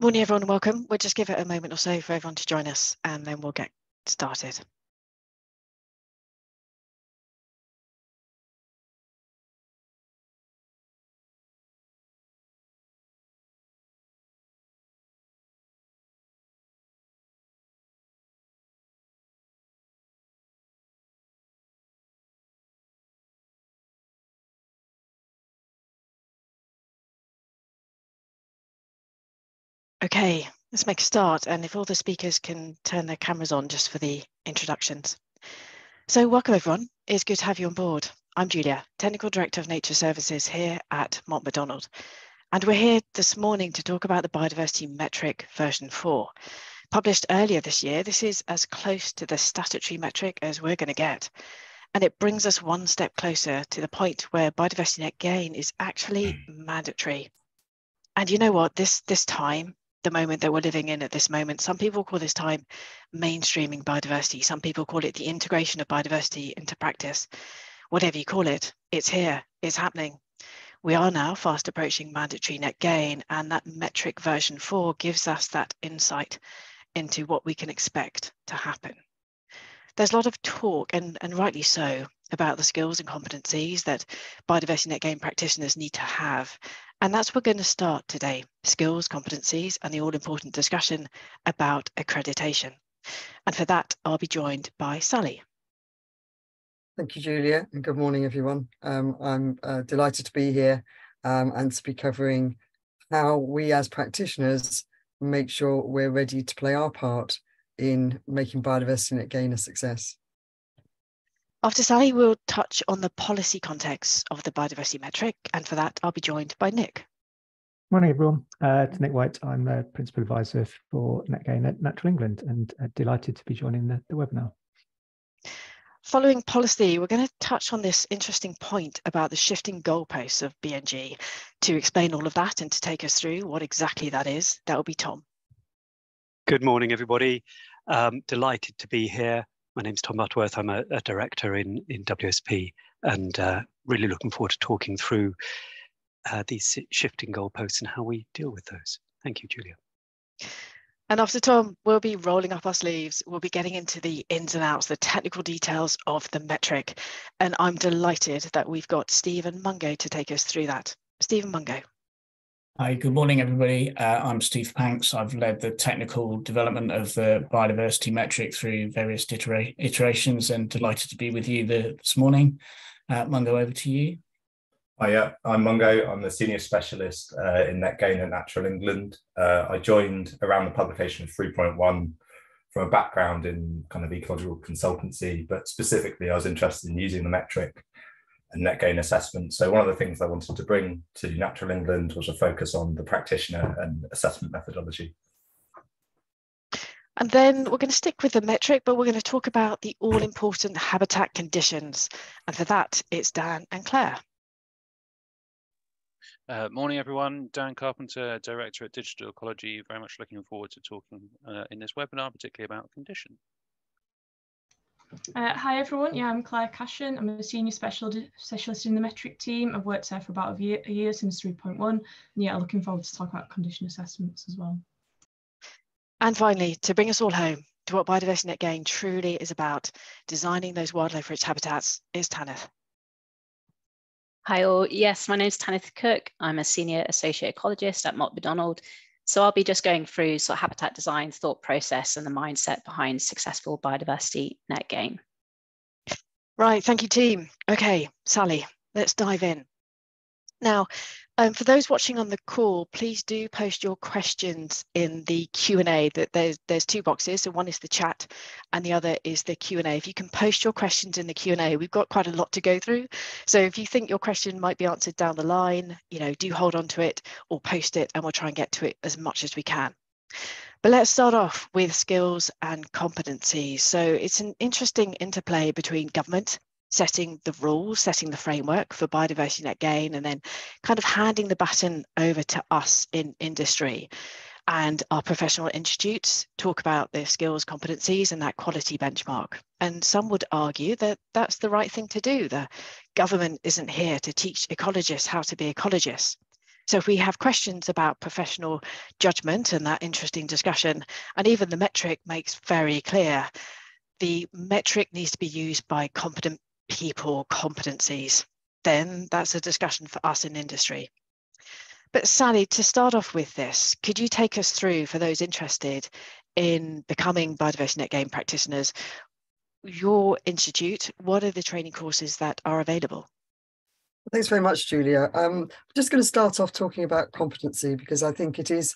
Morning everyone and welcome. We'll just give it a moment or so for everyone to join us and then we'll get started. Okay, let's make a start, and if all the speakers can turn their cameras on just for the introductions. So welcome everyone, it's good to have you on board. I'm Julia, Technical Director of Nature Services here at MacDonald, and we're here this morning to talk about the Biodiversity Metric version 4. Published earlier this year, this is as close to the statutory metric as we're going to get, and it brings us one step closer to the point where Biodiversity Net Gain is actually mandatory. And you know what, this time, the moment that we're living in at this moment, some people call this time mainstreaming biodiversity. Some people call it the integration of biodiversity into practice. Whatever you call it, it's here, it's happening. We are now fast approaching mandatory net gain, and that metric version 4 gives us that insight into what we can expect to happen. There's a lot of talk, and rightly so, about the skills and competencies that Biodiversity Net Gain practitioners need to have. And that's where we're going to start today, skills, competencies, and the all-important discussion about accreditation. And for that, I'll be joined by Sally. Thank you, Julia, and good morning, everyone. I'm delighted to be here and to be covering how we as practitioners make sure we're ready to play our part in making Biodiversity Net Gain a success. After Sally, we'll touch on the policy context of the biodiversity metric, and for that, I'll be joined by Nick. Morning, everyone. It's Nick White. I'm a Principal Advisor for Net Gain at Natural England, and delighted to be joining the webinar. Following policy, we're going to touch on this interesting point about the shifting goalposts of BNG. To explain all of that and to take us through what exactly that is, that will be Tom. Good morning, everybody. Delighted to be here. My name's Tom Butterworth. I'm a director in WSP, and really looking forward to talking through these shifting goalposts and how we deal with those. Thank you, Julia. And after Tom, we'll be rolling up our sleeves. We'll be getting into the ins and outs, the technical details of the metric. And I'm delighted that we've got Steve and Mungo to take us through that. Steve and Mungo. Hi, good morning, everybody. I'm Steve Panks. I've led the technical development of the biodiversity metric through various iterations, and delighted to be with you this morning. Mungo, over to you. Hiya, I'm Mungo. I'm the Senior Specialist in Net Gain at Natural England. I joined around the publication of 3.1 from a background in kind of ecological consultancy, but specifically I was interested in using the metric and net gain assessment. So one of the things I wanted to bring to Natural England was a focus on the practitioner and assessment methodology. And then we're going to stick with the metric, but we're going to talk about the all-important habitat conditions. And for that, it's Dan and Claire. Morning, everyone. Dan Carpenter, Director at Digital Ecology. Very much looking forward to talking in this webinar, particularly about condition. Hi everyone, yeah, I'm Claire Cashin. I'm a senior specialist in the metric team. I've worked there for about a year since 3.1, and yeah, looking forward to talk about condition assessments as well. And finally, to bring us all home to what Biodiversity Net Gain truly is about, designing those wildlife-rich habitats, is Tanith. Hi all, yes, my name is Tanith Cook. I'm a senior associate ecologist at MacDonald. So I'll be just going through sort of habitat design, thought process, and the mindset behind successful biodiversity net gain. Right, thank you, team. Okay, Sally, let's dive in. Now, for those watching on the call, please do post your questions in the Q&A. There's two boxes, so one is the chat and the other is the Q&A. If you can post your questions in the Q&A, we've got quite a lot to go through. So if you think your question might be answered down the line, do hold on to it or post it, and we'll try and get to it as much as we can. But let's start off with skills and competencies. So it's an interesting interplay between government setting the rules, setting the framework for biodiversity net gain, and then kind of handing the baton over to us in industry. And our professional institutes talk about their skills, competencies, and that quality benchmark. And some would argue that that's the right thing to do. The government isn't here to teach ecologists how to be ecologists. So if we have questions about professional judgment and that interesting discussion, and even the metric makes very clear, the metric needs to be used by competent people, competencies, then that's a discussion for us in industry. But Sally, to start off with this, could you take us through, for those interested in becoming Biodiversity Net Gain practitioners, your institute, what are the training courses that are available? Thanks very much, Julia. I'm just going to start off talking about competency because I think it is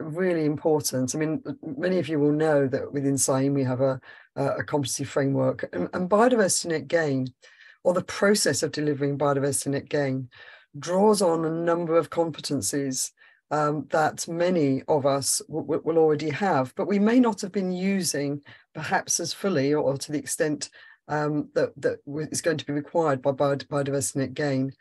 really important. I mean, many of you will know that within CIEEM we have a competency framework, and Biodiversity Net Gain, or the process of delivering Biodiversity Net Gain, draws on a number of competencies that many of us will already have, but we may not have been using perhaps as fully or to the extent that is going to be required by Biodiversity Net Gain.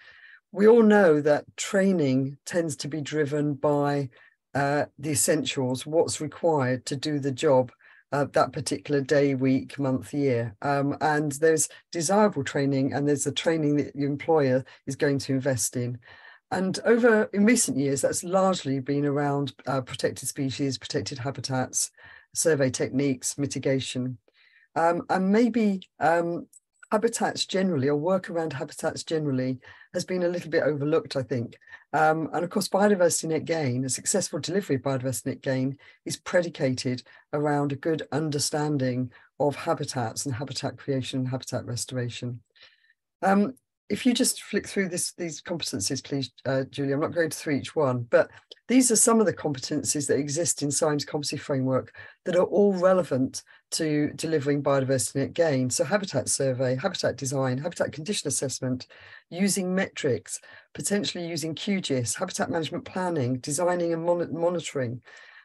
We all know that training tends to be driven by the essentials, what's required to do the job that particular day, week, month, year. And there's desirable training, and there's the training that your employer is going to invest in. And in recent years, that's largely been around protected species, protected habitats, survey techniques, mitigation. And maybe habitats generally, or work around habitats generally, has been a little bit overlooked, I think. And of course, Biodiversity Net Gain, a successful delivery of Biodiversity Net Gain, is predicated around a good understanding of habitats and habitat creation and habitat restoration. If you just flick through these competencies, please, Julia, I'm not going through each one, but these are some of the competencies that exist in CIEEM's competency framework that are all relevant to delivering Biodiversity Net Gain. So habitat survey, habitat design, habitat condition assessment, using metrics, potentially using QGIS, habitat management planning, designing and monitoring,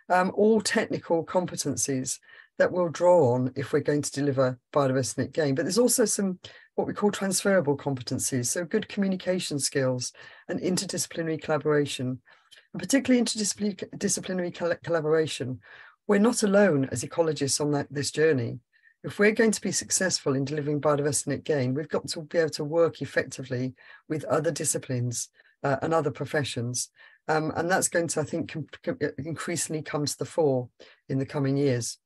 all technical competencies that we'll draw on if we're going to deliver Biodiversity Net Gain. But there's also some what we call transferable competencies, so good communication skills and interdisciplinary collaboration. And particularly interdisciplinary collaboration, we're not alone as ecologists on this journey. If we're going to be successful in delivering Biodiversity Net Gain, we've got to be able to work effectively with other disciplines and other professions. And that's going to, I think, increasingly come to the fore in the coming years.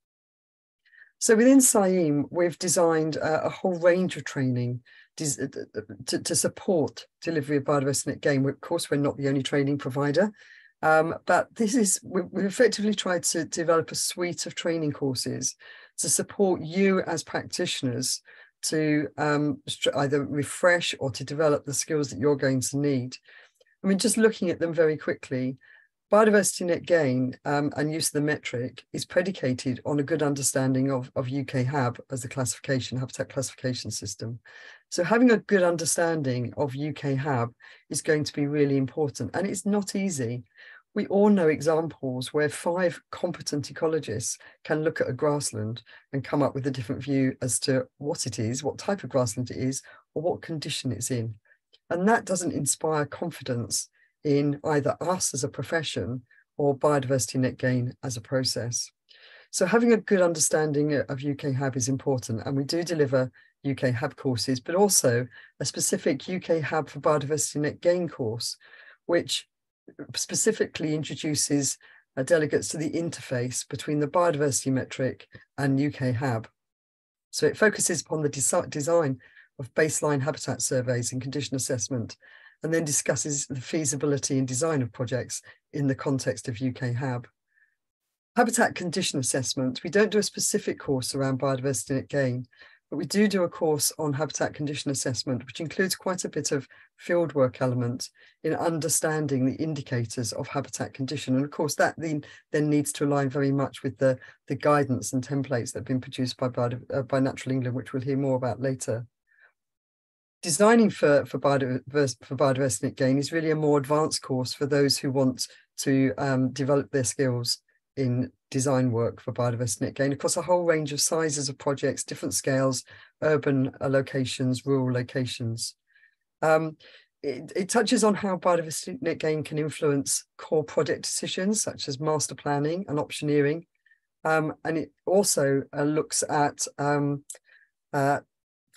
So within CIEEM, we've designed a whole range of training to support delivery of Biodiversity Net Gain. Of course, we're not the only training provider, but we've effectively tried to develop a suite of training courses to support you as practitioners to either refresh or to develop the skills that you're going to need. I mean, just looking at them very quickly, Biodiversity Net Gain and use of the metric is predicated on a good understanding of UK HAB as the habitat classification system. So having a good understanding of UK HAB is going to be really important, and it's not easy. We all know examples where 5 competent ecologists can look at a grassland and come up with a different view as to what it is, what type of grassland it is, or what condition it's in. And that doesn't inspire confidence in either us as a profession or Biodiversity Net Gain as a process. So having a good understanding of UK HAB is important, and we do deliver UK HAB courses, but also a specific UK HAB for Biodiversity Net Gain course, which specifically introduces delegates to the interface between the biodiversity metric and UK HAB. So it focuses upon the design of baseline habitat surveys and condition assessment, and then discusses the feasibility and design of projects in the context of UK HAB. Habitat condition assessment, we don't do a specific course around Biodiversity Net Gain, but we do a course on habitat condition assessment, which includes quite a bit of fieldwork element in understanding the indicators of habitat condition. And of course, that then needs to align very much with the guidance and templates that have been produced by Natural England, which we'll hear more about later. Designing for Biodiversity Net Gain is really a more advanced course for those who want to develop their skills in design work for Biodiversity Net Gain across a whole range of sizes of projects, different scales, urban locations, rural locations. It touches on how Biodiversity Net Gain can influence core project decisions such as master planning and optioneering. And it also looks at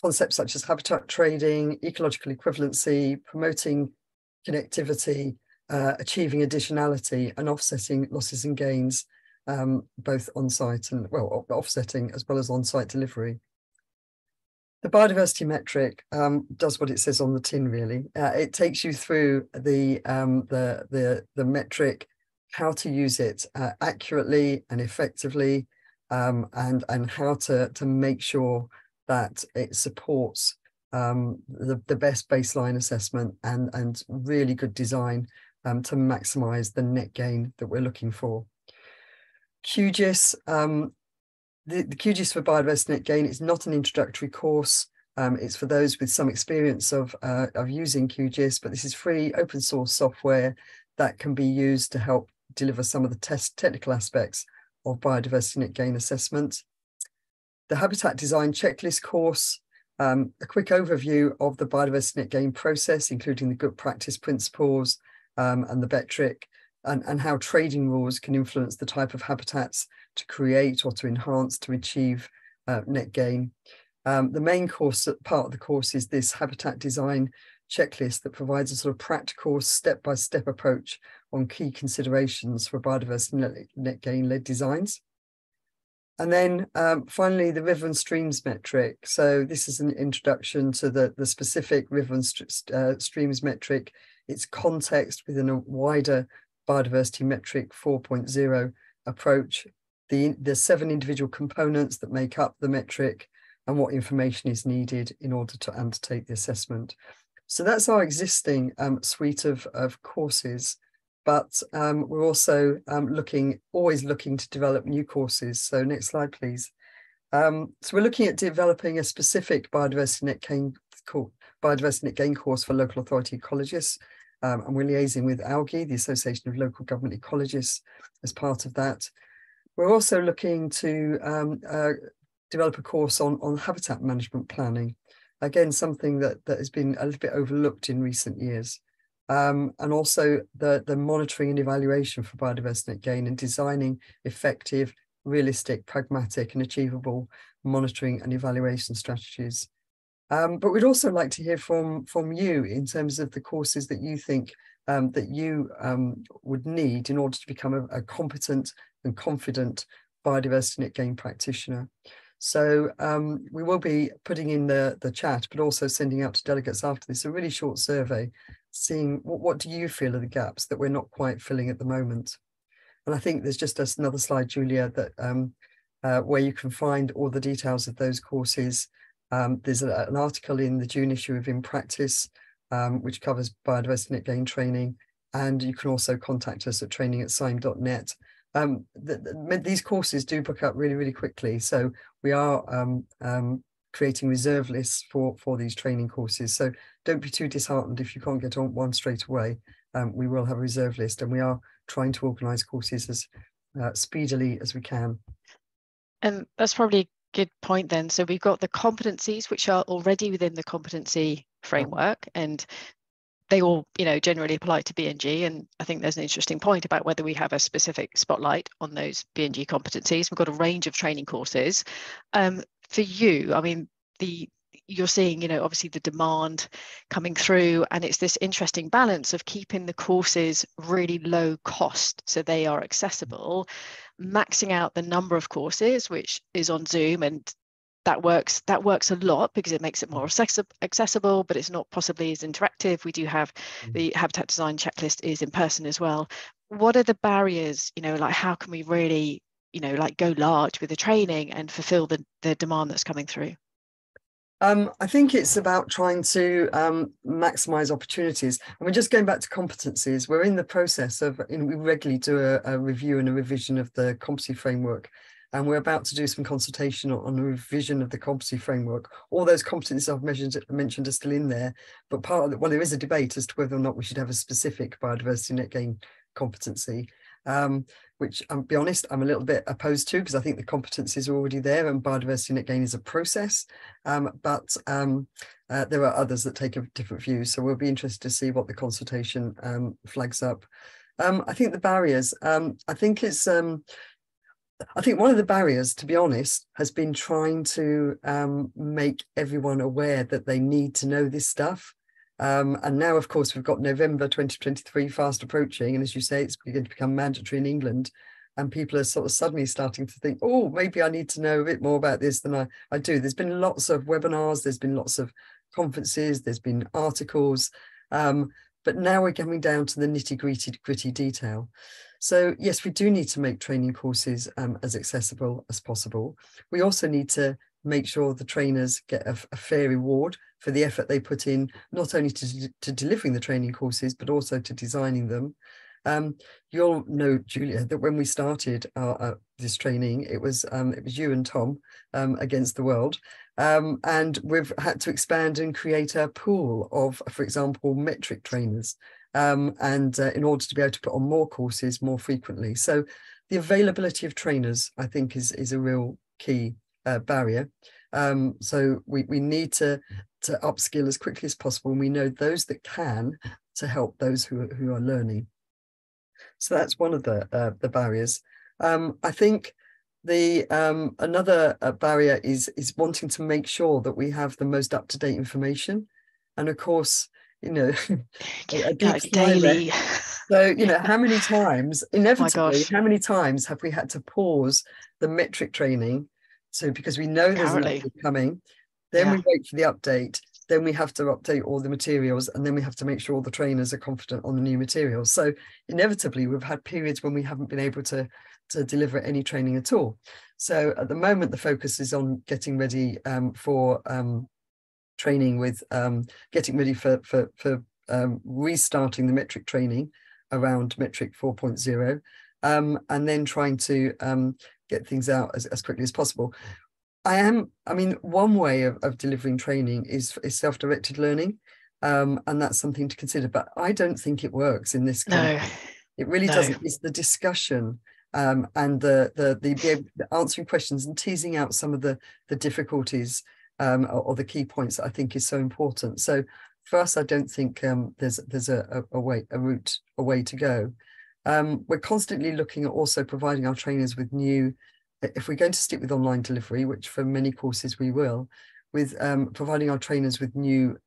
concepts such as habitat trading, ecological equivalency, promoting connectivity, achieving additionality and offsetting losses and gains, both on-site and, well, offsetting as well as on-site delivery. The biodiversity metric does what it says on the tin, really. It takes you through the metric, how to use it accurately and effectively, and how to make sure that it supports the best baseline assessment and really good design to maximise the net gain that we're looking for. QGIS, the QGIS for Biodiversity Net Gain is not an introductory course. It's for those with some experience of using QGIS, but this is free open source software that can be used to help deliver some of the technical aspects of Biodiversity Net Gain assessment. The Habitat Design Checklist course, a quick overview of the Biodiversity Net Gain process, including the good practice principles and the metric, and how trading rules can influence the type of habitats to create or to enhance to achieve net gain. The main course, part of the course, is this habitat design checklist that provides a sort of practical step-by-step approach on key considerations for biodiversity net gain led designs. And then finally, the river and streams metric. So this is an introduction to the specific river and streams metric, its context within a wider Biodiversity Metric 4.0 approach, the 7 individual components that make up the metric, and what information is needed in order to undertake the assessment. So that's our existing suite of courses, but we're also always looking to develop new courses. So next slide, please. So we're looking at developing a specific Biodiversity Net Gain course for local authority ecologists. And we're liaising with ALGE, the Association of Local Government Ecologists, as part of that. We're also looking to develop a course on habitat management planning. Again, something that has been a little bit overlooked in recent years. And also the monitoring and evaluation for biodiversity net gain and designing effective, realistic, pragmatic and achievable monitoring and evaluation strategies. But we'd also like to hear from you in terms of the courses that you think that you would need in order to become a competent and confident biodiversity net gain practitioner. So we will be putting in the chat, but also sending out to delegates after this a really short survey, seeing what do you feel are the gaps that we're not quite filling at the moment. And I think there's just another slide, Julia, that where you can find all the details of those courses. There's an article in the June issue of In Practice, which covers biodiversity net gain training, and you can also contact us at training@CIEEM.net. These courses do book up really, really quickly, so we are creating reserve lists for these training courses. So don't be too disheartened if you can't get on one straight away. We will have a reserve list, and we are trying to organise courses as speedily as we can. And that's probably a good point then. So we've got the competencies, which are already within the competency framework, and they all, generally apply to BNG. And I think there's an interesting point about whether we have a specific spotlight on those BNG competencies. We've got a range of training courses. For you, I mean, you're seeing, obviously the demand coming through, and it's this interesting balance of keeping the courses really low cost so they are accessible, maxing out the number of courses, which is on Zoom, and that works a lot because it makes it more accessible, but it's not possibly as interactive. We do have the habitat design checklist is in person as well. What are the barriers, like how can we really, go large with the training and fulfill the demand that's coming through? I think it's about trying to maximise opportunities. And we're just going back to competencies. We're in the process of, we regularly do a review and a revision of the competency framework. And we're about to do some consultation on a revision of the competency framework. All those competencies I've mentioned are still in there, but part of there is a debate as to whether or not we should have a specific biodiversity net gain competency, which, I'll be honest, I'm a little bit opposed to, because I think the competencies are already there and biodiversity net gain is a process. But there are others that take a different view. So we'll be interested to see what the consultation flags up. I think the barriers, I think one of the barriers, to be honest, has been trying to make everyone aware that they need to know this stuff. And now, of course, we've got November 2023 fast approaching. And as you say, it's going to become mandatory in England. And people are sort of suddenly starting to think, oh, maybe I need to know a bit more about this than I do. There's been lots of webinars, there's been lots of conferences, there's been articles. But now we're coming down to the nitty-gritty detail. So yes, we do need to make training courses as accessible as possible. We also need to make sure the trainers get a fair reward for the effort they put in, not only to delivering the training courses, but also to designing them. You'll know, Julia, that when we started this training, it was you and Tom against the world. And we've had to expand and create a pool of, for example, metric trainers, in order to be able to put on more courses more frequently. So the availability of trainers, I think, is a real key barrier. So we need to upskill as quickly as possible, and we know those that can, to help those who are learning. So that's one of the barriers. I think another barrier is wanting to make sure that we have the most up-to-date information. And of course, you know, daily. So, you know, how many times, inevitably, how many times have we had to pause the metric training? So because we know there's an update coming, then we wait for the update, then we have to update all the materials, and then we have to make sure all the trainers are confident on the new materials. So inevitably, we've had periods when we haven't been able to deliver any training at all. So at the moment, the focus is on getting ready for training with, getting ready for restarting the metric training around metric 4.0, and then trying to get things out as quickly as possible. I mean, one way of delivering training is self-directed learning, and that's something to consider, but I don't think it works in this context. It really doesn't. It's the discussion and the answering questions and teasing out some of the difficulties or the key points that I think is so important. So for us, I don't think there's a way to go. We're constantly looking at also providing our trainers with new, if we're going to stick with online delivery, which for many courses we will, with providing our trainers with new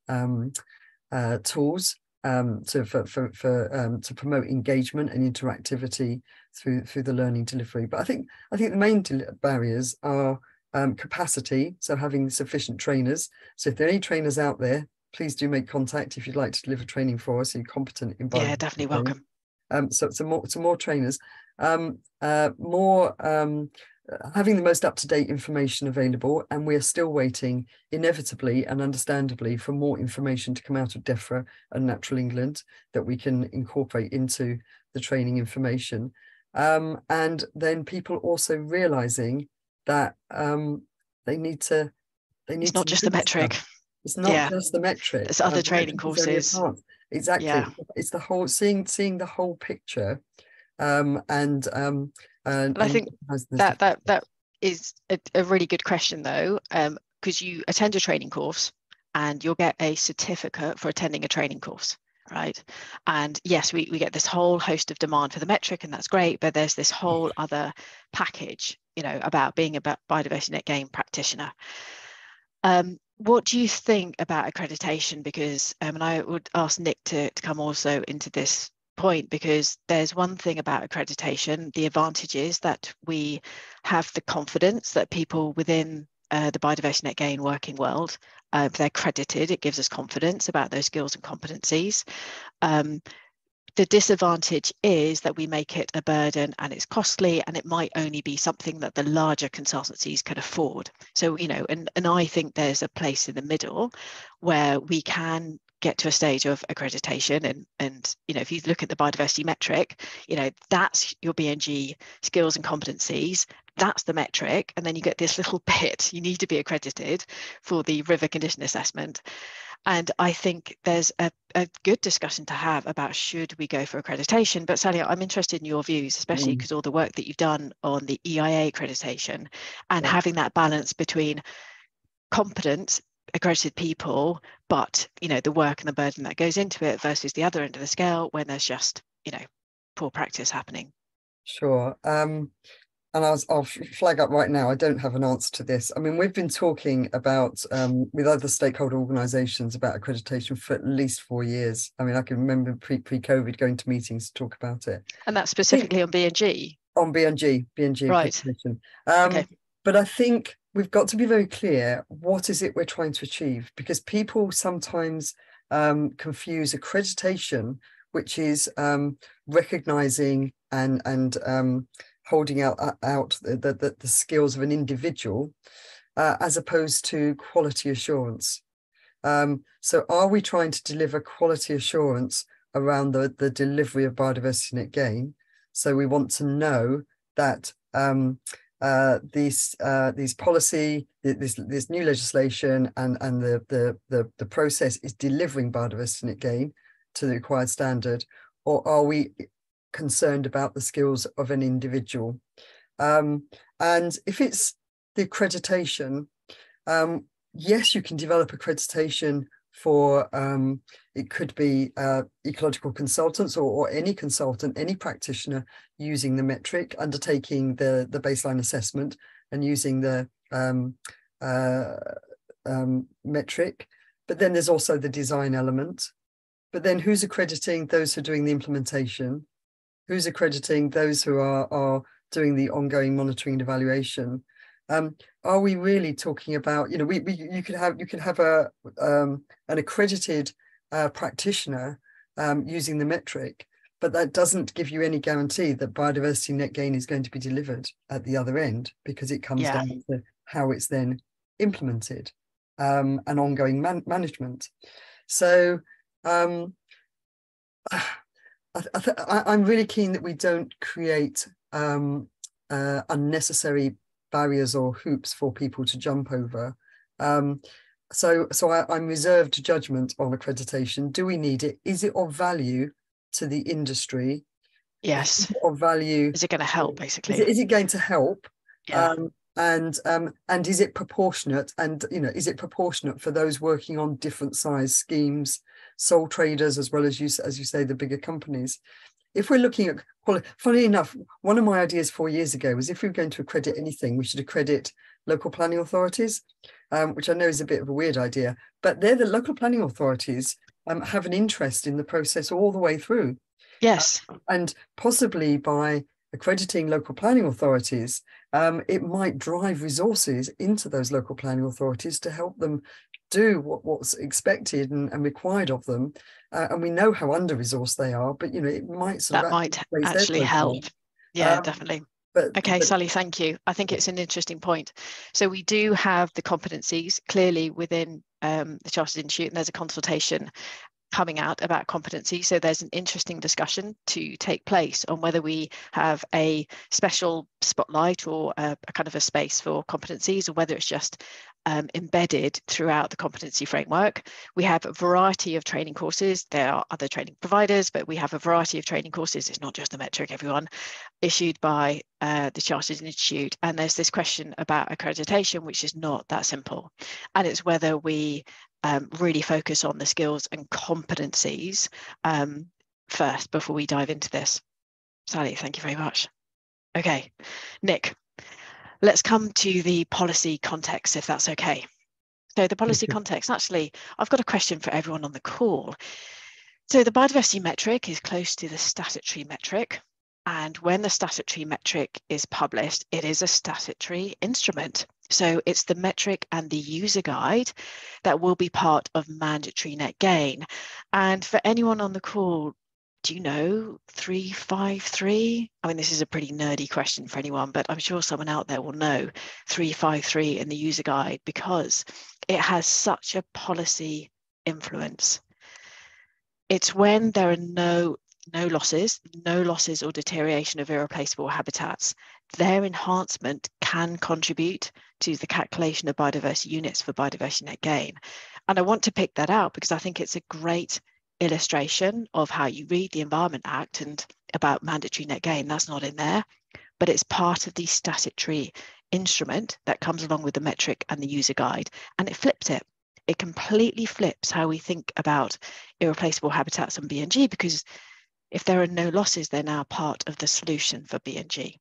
tools to promote engagement and interactivity through the learning delivery. But I think the main barriers are capacity, so having sufficient trainers. So if there are any trainers out there, please do make contact if you'd like to deliver training for us. You're competent in biodiversity. Yeah, definitely welcome. So more trainers, having the most up-to-date information available, and we're still waiting, inevitably and understandably, for more information to come out of DEFRA and Natural England that we can incorporate into the training information. And then people also realising that they need to. It's not just the metric. It's not just the metric. There's other training courses. Exactly. Yeah. It's the whole seeing the whole picture, and I think that is a really good question, though, because you attend a training course and you'll get a certificate for attending a training course, right? And yes, we get this whole host of demand for the metric, and that's great, but there's this whole other package, you know, about being a Biodiversity Net Gain practitioner. What do you think about accreditation? Because, and I would ask Nick to come also into this point, because there's one thing about accreditation. The advantage is that we have the confidence that people within the Biodiversity Net Gain working world, if they're accredited, it gives us confidence about those skills and competencies. The disadvantage is that we make it a burden and it's costly, and it might only be something that the larger consultancies can afford. So, you know, and I think there's a place in the middle where we can get to a stage of accreditation, and you know, if you look at the biodiversity metric, you know, that's your BNG skills and competencies, that's the metric, and then you get this little bit, you need to be accredited for the river condition assessment. And I think there's a good discussion to have about should we go for accreditation. But Sally, I'm interested in your views, especially because all the work that you've done on the EIA accreditation and having that balance between competent accredited people, but you know, the work and the burden that goes into it versus the other end of the scale when there's just, you know, poor practice happening. Sure. and I'll flag up right now, I don't have an answer to this. I mean, we've been talking about, with other stakeholder organisations about accreditation for at least 4 years. I mean, I can remember pre-COVID going to meetings to talk about it. And that's specifically on B&G? On B&G right. accreditation. Okay. But I think we've got to be very clear, what is it we're trying to achieve? Because people sometimes confuse accreditation, which is recognising and holding out the skills of an individual, as opposed to quality assurance. So are we trying to deliver quality assurance around the delivery of biodiversity net gain? So we want to know that these policy, this new legislation and the process is delivering biodiversity net gain to the required standard, or are we concerned about the skills of an individual? And if it's the accreditation, yes, you can develop accreditation for it could be ecological consultants or any consultant, any practitioner using the metric, undertaking the baseline assessment and using the metric. But then there's also the design element. But then who's accrediting those who are doing the implementation? Who's accrediting those who are doing the ongoing monitoring and evaluation? Are we really talking about, you know, you could have an accredited practitioner using the metric, but that doesn't give you any guarantee that biodiversity net gain is going to be delivered at the other end, because it comes down to how it's then implemented and ongoing management. So I'm really keen that we don't create unnecessary barriers or hoops for people to jump over. So I'm reserved to judgment on accreditation. Do we need it? Is it of value to the industry? Yes. Is it of value? Is it going to help, basically? Is it going to help? Yeah. And is it proportionate? And, you know, is it proportionate for those working on different size schemes, sole traders, as well as you say, the bigger companies? If we're looking at quality, funny enough, one of my ideas 4 years ago was, if we were going to accredit anything, we should accredit local planning authorities, which I know is a bit of a weird idea, but they're the local planning authorities have an interest in the process all the way through. Yes. And possibly by accrediting local planning authorities, it might drive resources into those local planning authorities to help them do what's expected and required of them. And we know how under-resourced they are, but, you know, it might actually help. Yeah, definitely. Okay, Sally, thank you. I think it's an interesting point. So we do have the competencies clearly within the Chartered Institute, and there's a consultation coming out about competency. So there's an interesting discussion to take place on whether we have a special spotlight or a kind of a space for competencies, or whether it's just embedded throughout the competency framework. We have a variety of training courses. There are other training providers, but we have a variety of training courses. It's not just the metric, everyone, issued by the Chartered Institute. And there's this question about accreditation, which is not that simple. And it's whether we really focus on the skills and competencies first before we dive into this. Sally, thank you very much. Okay, Nick, let's come to the policy context, if that's okay. So the policy context, actually, I've got a question for everyone on the call. So the biodiversity metric is close to the statutory metric. And when the statutory metric is published, it is a statutory instrument. So it's the metric and the user guide that will be part of mandatory net gain. And for anyone on the call, do you know 353? I mean, this is a pretty nerdy question for anyone, but I'm sure someone out there will know 353 in the user guide, because it has such a policy influence. It's when there are no losses or deterioration of irreplaceable habitats. Their enhancement can contribute to the calculation of biodiversity units for biodiversity net gain. And I want to pick that out because I think it's a great illustration of how you read the Environment Act and about mandatory net gain. That's not in there, but it's part of the statutory instrument that comes along with the metric and the user guide, and it flips it. It completely flips how we think about irreplaceable habitats and B&G, because if there are no losses, they're now part of the solution for B&G.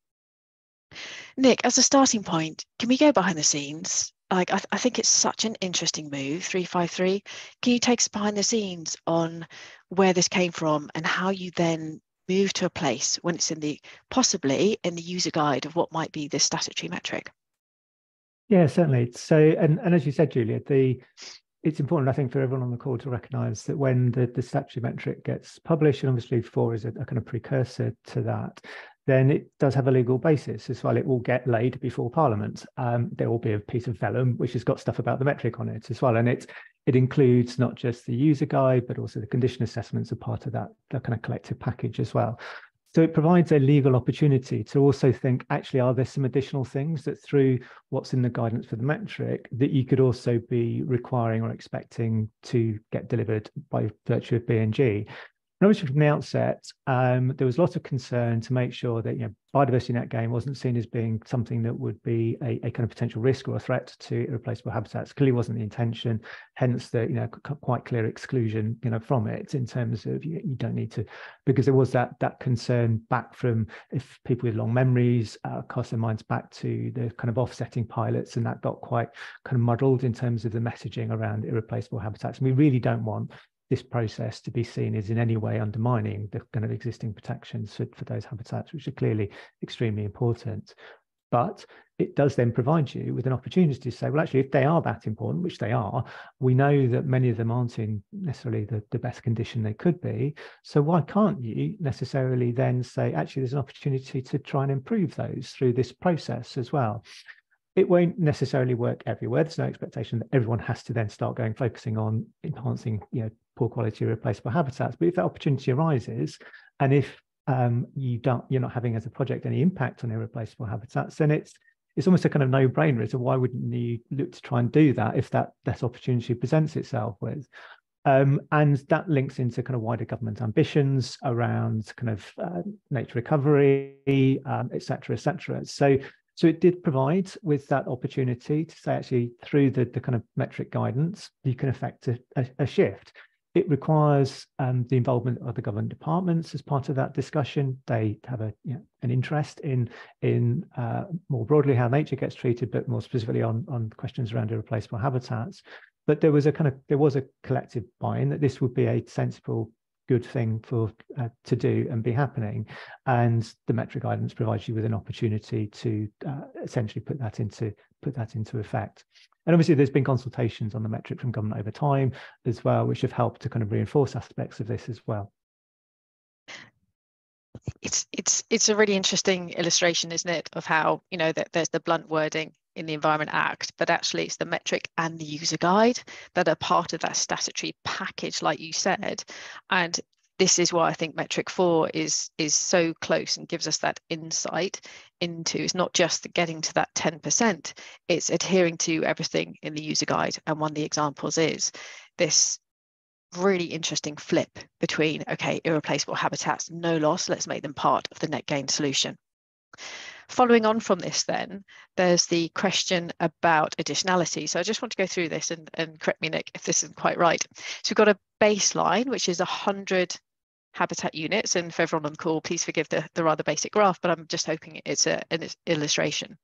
Nick, as a starting point, can we go behind the scenes? Like, I think it's such an interesting move, 353. Can you take us behind the scenes on where this came from and how you then move to a place when it's in the, possibly in the user guide of what might be the statutory metric? Yeah, certainly. So, and as you said, Julia, it's important, I think, for everyone on the call to recognise that when the statutory metric gets published, and obviously 4 is a kind of precursor to that, then it does have a legal basis as well. It will get laid before Parliament. There will be a piece of vellum which has got stuff about the metric on it as well, and it includes not just the user guide but also the condition assessments are part of that kind of collective package as well. So it provides a legal opportunity to also think, actually, are there some additional things that through what's in the guidance for the metric that you could also be requiring or expecting to get delivered by virtue of BNG? And obviously from the outset, there was lots of concern to make sure that biodiversity net gain wasn't seen as being something that would be a kind of potential risk or a threat to irreplaceable habitats. Clearly wasn't the intention, hence the quite clear exclusion from it in terms of you don't need to, because there was that concern back from, if people with long memories cast their minds back to the kind of offsetting pilots, and that got quite kind of muddled in terms of the messaging around irreplaceable habitats. And we really don't want this process to be seen as in any way undermining the kind of existing protections for those habitats, which are clearly extremely important. But it does then provide you with an opportunity to say, well, actually, if they are that important, which they are, we know that many of them aren't in necessarily the best condition they could be. So why can't you necessarily then say, actually, there's an opportunity to try and improve those through this process as well? It won't necessarily work everywhere. There's no expectation that everyone has to then start focusing on enhancing, poor quality replaceable habitats. But if that opportunity arises, and if you're not having as a project any impact on irreplaceable habitats, then it's almost a kind of no-brainer as to why wouldn't you look to try and do that if that opportunity presents itself with. And that links into kind of wider government ambitions around kind of nature recovery, et cetera, et cetera. So it did provide with that opportunity to say, actually, through the kind of metric guidance, you can effect a shift. It requires the involvement of the government departments as part of that discussion. They have an interest in more broadly how nature gets treated, but more specifically on questions around irreplaceable habitats. But there was a collective buy-in that this would be a sensible, good thing for to do and be happening, and the metric guidance provides you with an opportunity to essentially put that into effect. And obviously there's been consultations on the metric from government over time as well, which have helped to kind of reinforce aspects of this as well. It's a really interesting illustration, isn't it, of how that there's the blunt wording in the Environment Act, but actually it's the metric and the user guide that are part of that statutory package, like you said. And this is why I think metric 4 is so close and gives us that insight into, it's not just getting to that 10%, it's adhering to everything in the user guide. And one of the examples is this really interesting flip between, okay, irreplaceable habitats, no loss, let's make them part of the net gain solution. Following on from this, then, there's the question about additionality. So I just want to go through this and correct me, Nick, if this isn't quite right. So we've got a baseline, which is 100 habitat units. And for everyone on the call, please forgive the rather basic graph, but I'm just hoping it's an illustration.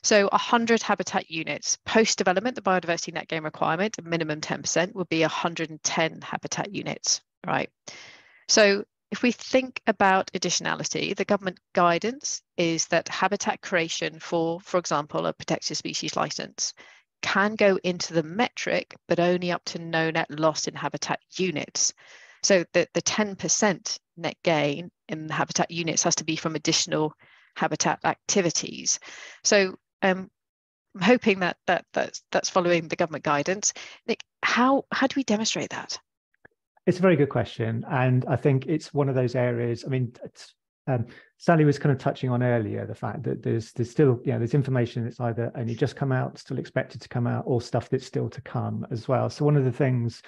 So 100 habitat units. Post-development, the biodiversity net gain requirement, a minimum 10%, would be 110 habitat units, right? So if we think about additionality, the government guidance is that habitat creation for example, a protected species license can go into the metric, but only up to no net loss in habitat units. So the 10% net gain in habitat units has to be from additional habitat activities. So I'm hoping that's following the government guidance. Nick, how do we demonstrate that? It's a very good question, and I think it's one of those areas. I mean, Sally was kind of touching on earlier the fact that there's still there's information that's either only just come out, still expected to come out, or stuff that's still to come as well. So one of the things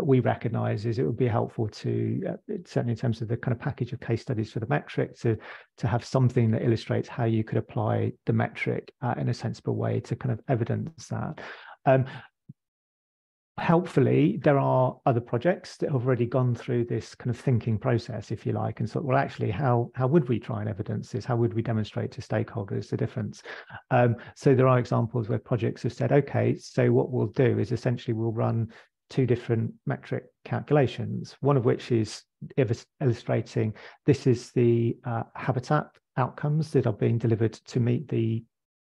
we recognise is it would be helpful to certainly in terms of the kind of package of case studies for the metric to have something that illustrates how you could apply the metric in a sensible way to kind of evidence that. Helpfully, there are other projects that have already gone through this kind of thinking process, if you like, and so, well, actually, how would we try and evidence this? How would we demonstrate to stakeholders the difference? So there are examples where projects have said, okay, so what we'll do is essentially we'll run 2 different metric calculations, one of which is illustrating this is the habitat outcomes that are being delivered to meet the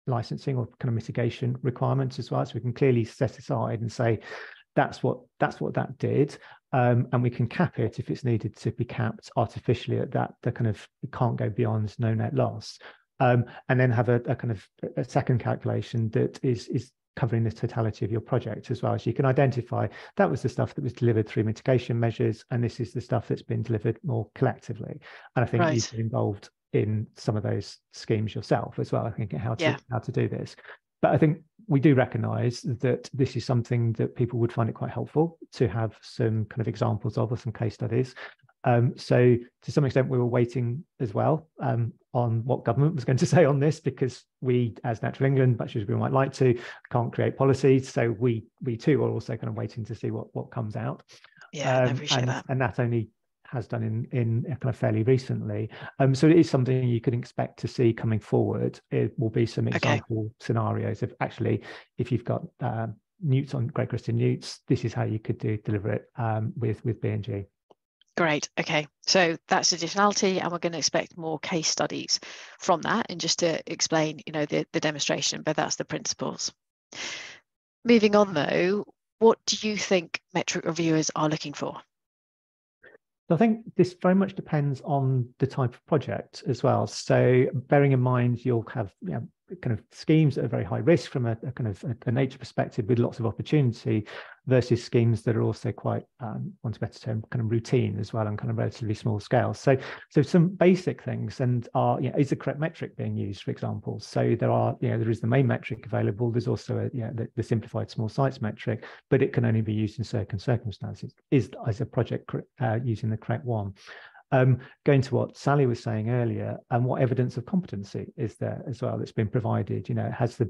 licensing or kind of mitigation requirements as well. So we can clearly set aside and say that's what that did, and we can cap it if it's needed to be capped artificially at that. The kind of, it can't go beyond no net loss, and then have a kind of a second calculation that is covering the totality of your project as well. So you can identify that was the stuff that was delivered through mitigation measures, and this is the stuff that's been delivered more collectively. And I think you've been involved in some of those schemes yourself as well, I think, how to do this. But I think we do recognise that this is something that people would find it quite helpful to have some kind of examples of, or some case studies. So to some extent, we were waiting as well on what government was going to say on this, because we, as Natural England, much as we might like to, can't create policies. So we too are also kind of waiting to see what comes out. Yeah, I appreciate that. And that only has done in kind of fairly recently. So it is something you can expect to see coming forward. It will be some example scenarios of actually, if you've got newts on Great Christian newts, this is how you could deliver it with B&G. Great. Okay, so that's additionality, and we're going to expect more case studies from that, and just to explain, you know, the demonstration, but that's the principles. Moving on though, what do you think metric reviewers are looking for? I think this very much depends on the type of project as well. So bearing in mind, you'll have kind of schemes that are very high risk from a kind of a nature perspective with lots of opportunity, versus schemes that are also quite, want a better term, kind of routine as well, and kind of relatively small scale. So some basic things, and is the correct metric being used, for example? So there is the main metric available. There's also the simplified small sites metric, but it can only be used in certain circumstances. Is a project using the correct one? Going to what Sally was saying earlier, and what evidence of competency is there as well that's been provided? You know, has the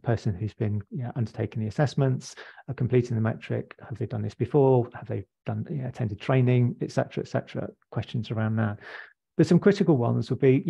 person who's been undertaking the assessments, completing the metric, have they done this before? Have they done attended training, etc., etc.? Questions around that. But some critical ones would be,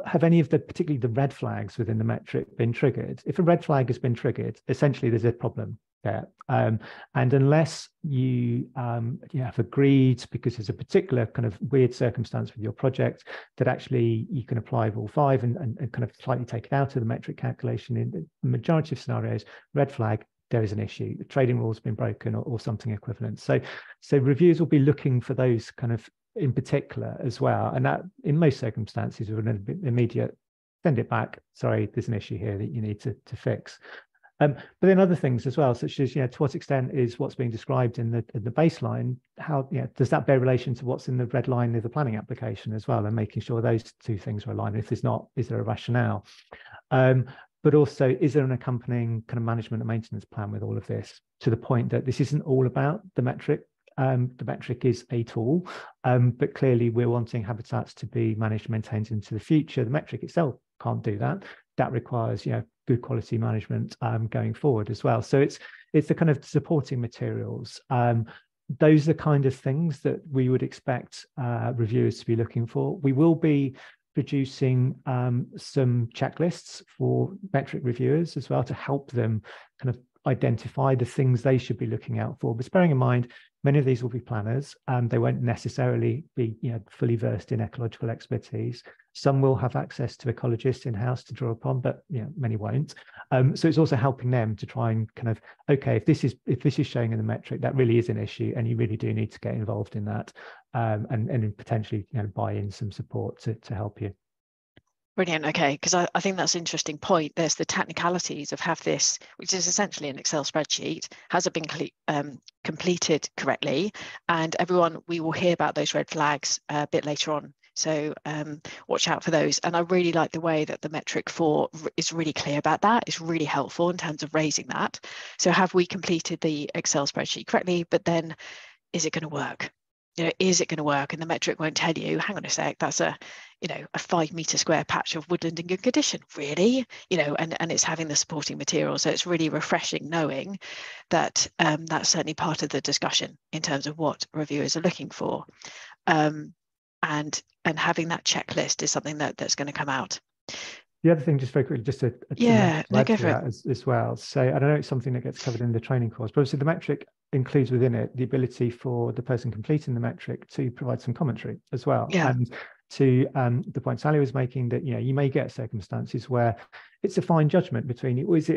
have any of particularly the red flags within the metric been triggered? If a red flag has been triggered, essentially there's a problem there. And unless you have agreed, because there's a particular kind of weird circumstance with your project, that actually you can apply Rule 5 and kind of slightly take it out of the metric calculation, in the majority of scenarios, red flag, there is an issue. The trading rule has been broken, or something equivalent. So reviewers will be looking for those kind of in particular as well, and that in most circumstances with an immediate send it back, sorry, there's an issue here that you need to fix. But then other things as well, such as, to what extent is what's being described in the baseline, how does that bear relation to what's in the red line of the planning application as well, and making sure those two things are aligned. If there's not, is there a rationale? But also, is there an accompanying kind of management and maintenance plan with all of this, to the point that this isn't all about the metric? The metric is a tool, but clearly we're wanting habitats to be managed and maintained into the future. The metric itself can't do that. That requires, good quality management going forward as well. So it's the kind of supporting materials. Those are the kind of things that we would expect reviewers to be looking for. We will be producing some checklists for metric reviewers as well, to help them kind of identify the things they should be looking out for. But bearing in mind, many of these will be planners, and they won't necessarily be fully versed in ecological expertise. Some will have access to ecologists in-house to draw upon, but many won't. So it's also helping them to try and kind of, okay, if this is showing in the metric, that really is an issue, and you really do need to get involved in that, and potentially buy in some support to help you. Brilliant. Okay, because I think that's an interesting point. There's the technicalities of have this, which is essentially an Excel spreadsheet. Has it been completed correctly? And everyone, we will hear about those red flags a bit later on. So watch out for those. And I really like the way that the metric 4 is really clear about that. It's really helpful in terms of raising that. So have we completed the Excel spreadsheet correctly? But then, is it going to work? is it going to work? And the metric won't tell you, hang on a sec, that's a 5 metre square patch of woodland in good condition, really, and it's having the supporting material. So it's really refreshing knowing that that's certainly part of the discussion in terms of what reviewers are looking for. And having that checklist is something that's going to come out. The other thing, just very quickly, just to add to that as well. So I don't know, it's something that gets covered in the training course, but obviously the metric includes within it the ability for the person completing the metric to provide some commentary as well. Yeah. And to the point Sally was making, that you may get circumstances where it's a fine judgment between is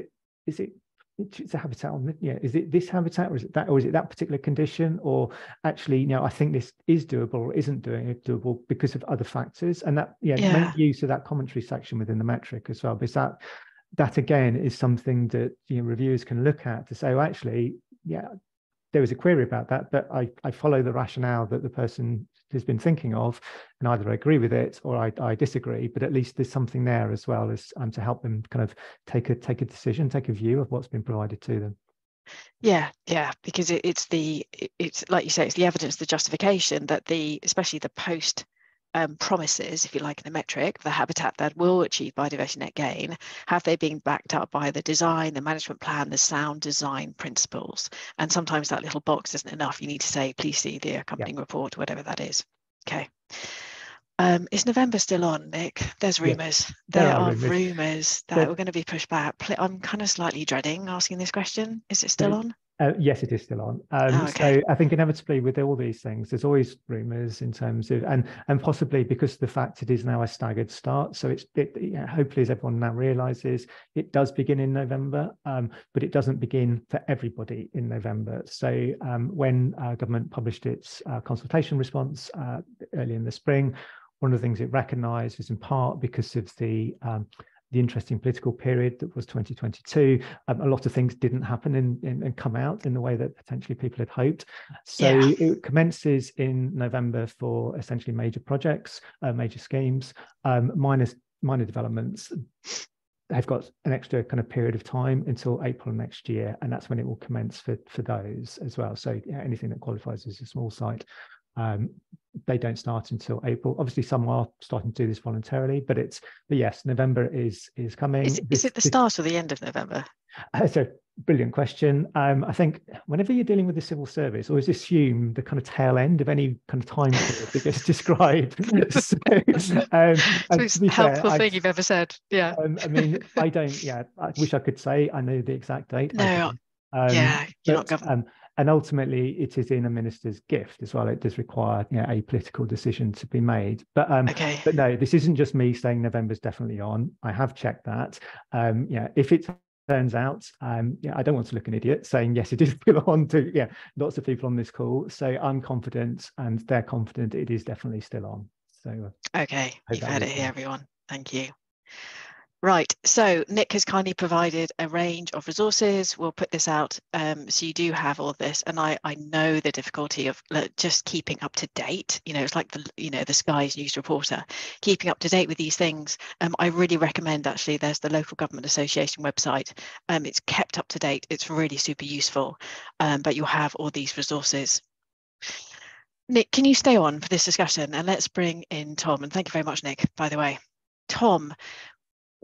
it's a habitat on, is it this habitat, or is it that particular condition, or actually I think this is doable or isn't doable because of other factors. And that make use of that commentary section within the metric as well, because that again is something that reviewers can look at to say, well, actually there was a query about that, but I follow the rationale that the person has been thinking of, and either I agree with it or I disagree, but at least there's something there as well as to help them kind of take a decision, take a view of what's been provided to them. Yeah, because it's like you say, it's the evidence, the justification that especially the post promises, if you like, in the metric, the habitat that will achieve biodiversity net gain, have they been backed up by the design, the management plan, the sound design principles? And sometimes that little box isn't enough. You need to say, please see the accompanying report, whatever that is. Okay. Is November still on, Nick? There's rumours. There are rumours that we're going to be pushed back. I'm kind of slightly dreading asking this question. Is it still on? Yes, it is still on. Okay. So I think inevitably with all these things, there's always rumours in terms of, and possibly because of the fact it is now a staggered start. So hopefully, as everyone now realises, it does begin in November, but it doesn't begin for everybody in November. So when government published its consultation response early in the spring, one of the things it recognised was in part because of the interesting political period that was 2022. A lot of things didn't happen and come out in the way that potentially people had hoped. So it commences in November for essentially major projects, major schemes, minor developments. They've got an extra kind of period of time until April next year, and that's when it will commence for those as well. So anything that qualifies as a small site, they don't start until April. Obviously, some are starting to do this voluntarily, but yes, November is coming. Is it the start or the end of November? It's a brilliant question. I think whenever you're dealing with the civil service, always assume the kind of tail end of any kind of time period that gets described. So it's the helpful thing you've ever said. Yeah. I mean, I don't. Yeah, I wish I could say I know the exact date. No. You're not government. And ultimately, it is in a minister's gift as well. It does require a political decision to be made. But but no, this isn't just me saying November's definitely on. I have checked that. If it turns out, I don't want to look an idiot saying yes, it is still on to lots of people on this call. So I'm confident, and they're confident it is definitely still on. So okay, you've heard it here, everyone. Thank you. Right, so Nick has kindly provided a range of resources. We'll put this out so you do have all of this. And I know the difficulty of just keeping up to date. It's like the Sky's news reporter, keeping up to date with these things. I really recommend, actually, there's the Local Government Association website. It's kept up to date. It's really super useful, but you'll have all these resources. Nick, can you stay on for this discussion? And let's bring in Tom. And thank you very much, Nick, by the way. Tom,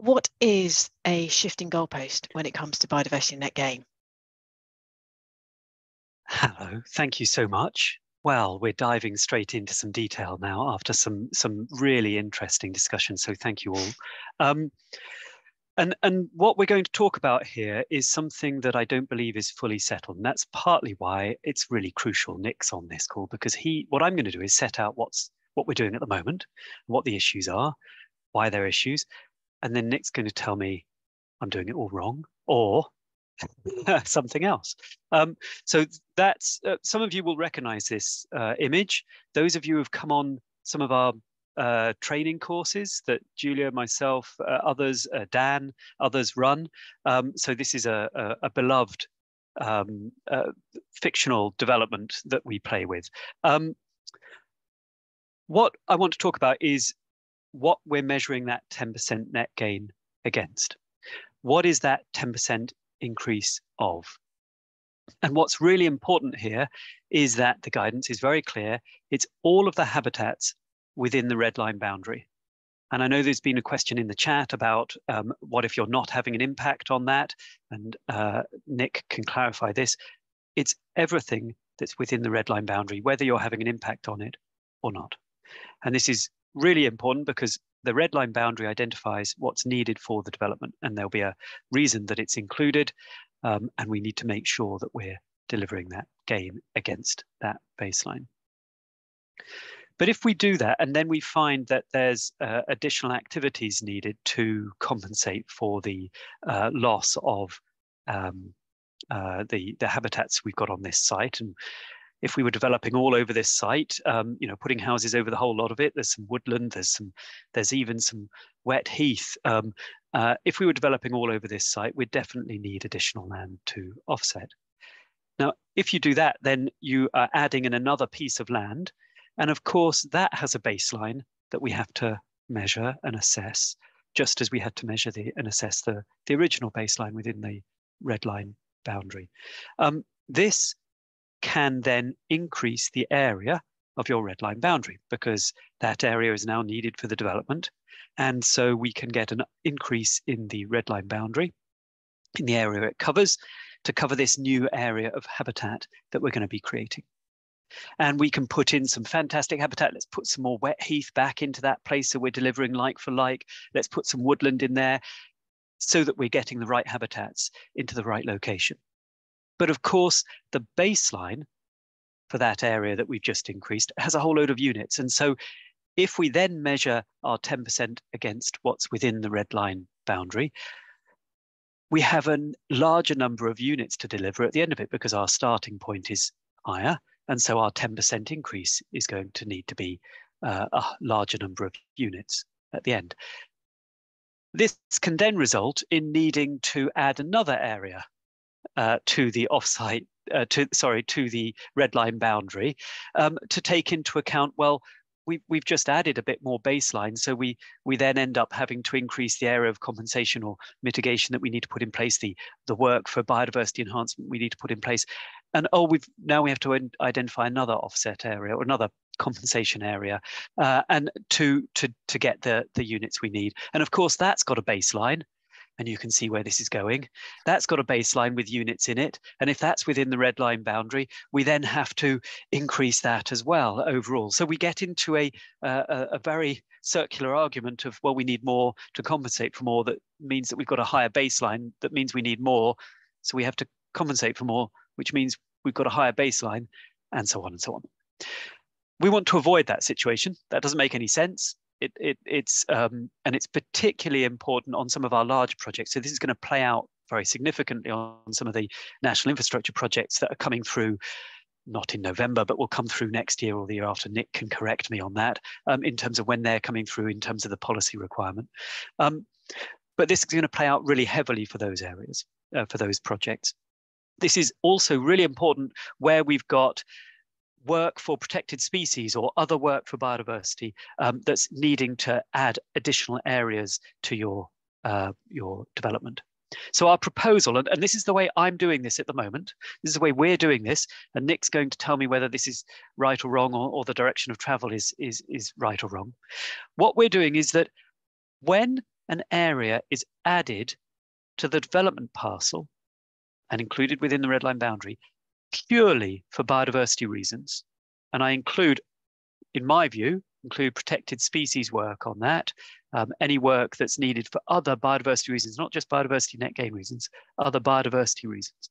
what is a shifting goalpost when it comes to biodiversity net gain? Hello, thank you so much. Well, we're diving straight into some detail now after some really interesting discussion, so thank you all. And what we're going to talk about here is something that I don't believe is fully settled, and that's partly why it's really crucial Nick's on this call, because what I'm going to do is set out what we're doing at the moment, what the issues are, why they're issues, and then Nick's going to tell me I'm doing it all wrong or something else. So that's some of you will recognize this image. Those of you who've come on some of our training courses that Julia, myself, others, Dan, others run. So this is a beloved fictional development that we play with. What I want to talk about is what we're measuring that 10% net gain against. What is that 10% increase of? And what's really important here is that the guidance is very clear. It's all of the habitats within the red line boundary. And I know there's been a question in the chat about what if you're not having an impact on that? And Nick can clarify this. It's everything that's within the red line boundary, whether you're having an impact on it or not. And this is really important because the red line boundary identifies what's needed for the development, and there'll be a reason that it's included, and we need to make sure that we're delivering that gain against that baseline. But if we do that, and then we find that there's additional activities needed to compensate for the loss of the habitats we've got on this site, and if we were developing all over this site, you know, putting houses over the whole lot of it, there's some woodland, there's even some wet heath. If we were developing all over this site, we'd definitely need additional land to offset. Now, if you do that, then you are adding in another piece of land. And of course, that has a baseline that we have to measure and assess, just as we had to measure and assess the original baseline within the red line boundary. This can then increase the area of your red line boundary because that area is now needed for the development. And so we can get an increase in the red line boundary in the area it covers to cover this new area of habitat that we're going to be creating. And we can put in some fantastic habitat. Let's put some more wet heath back into that place so we're delivering like for like. Let's put some woodland in there so that we're getting the right habitats into the right location. But of course, the baseline for that area that we've just increased has a whole load of units. And so if we then measure our 10% against what's within the red line boundary, we have a larger number of units to deliver at the end of it because our starting point is higher. And so our 10% increase is going to need to be a larger number of units at the end. This can then result in needing to add another area to the offsite, to the red line boundary, to take into account, well, we've just added a bit more baseline, so we then end up having to increase the area of compensation or mitigation that we need to put in place, the work for biodiversity enhancement we need to put in place, and now we have to identify another offset area or another compensation area, and to get the units we need. And of course, that's got a baseline. And you can see where this is going. That's got a baseline with units in it. And if that's within the red line boundary, we then have to increase that as well overall. So we get into a very circular argument of, well, we need more to compensate for more. That means that we've got a higher baseline. That means we need more. So we have to compensate for more, which means we've got a higher baseline, and so on and so on. We want to avoid that situation. That doesn't make any sense. It's particularly important on some of our large projects. So this is going to play out very significantly on some of the national infrastructure projects that are coming through, not in November, but will come through next year or the year after. Nick can correct me on that in terms of when they're coming through in terms of the policy requirement. But this is going to play out really heavily for those areas, for those projects. This is also really important where we've got work for protected species or other work for biodiversity that's needing to add additional areas to your development. So our proposal, and this is the way I'm doing this at the moment, this is the way we're doing this, and Nick's going to tell me whether this is right or wrong, or the direction of travel is right or wrong. What we're doing is that when an area is added to the development parcel and included within the red line boundary, purely for biodiversity reasons, and I include, in my view, protected species work on that, any work that's needed for other biodiversity reasons, not just biodiversity net gain reasons, other biodiversity reasons.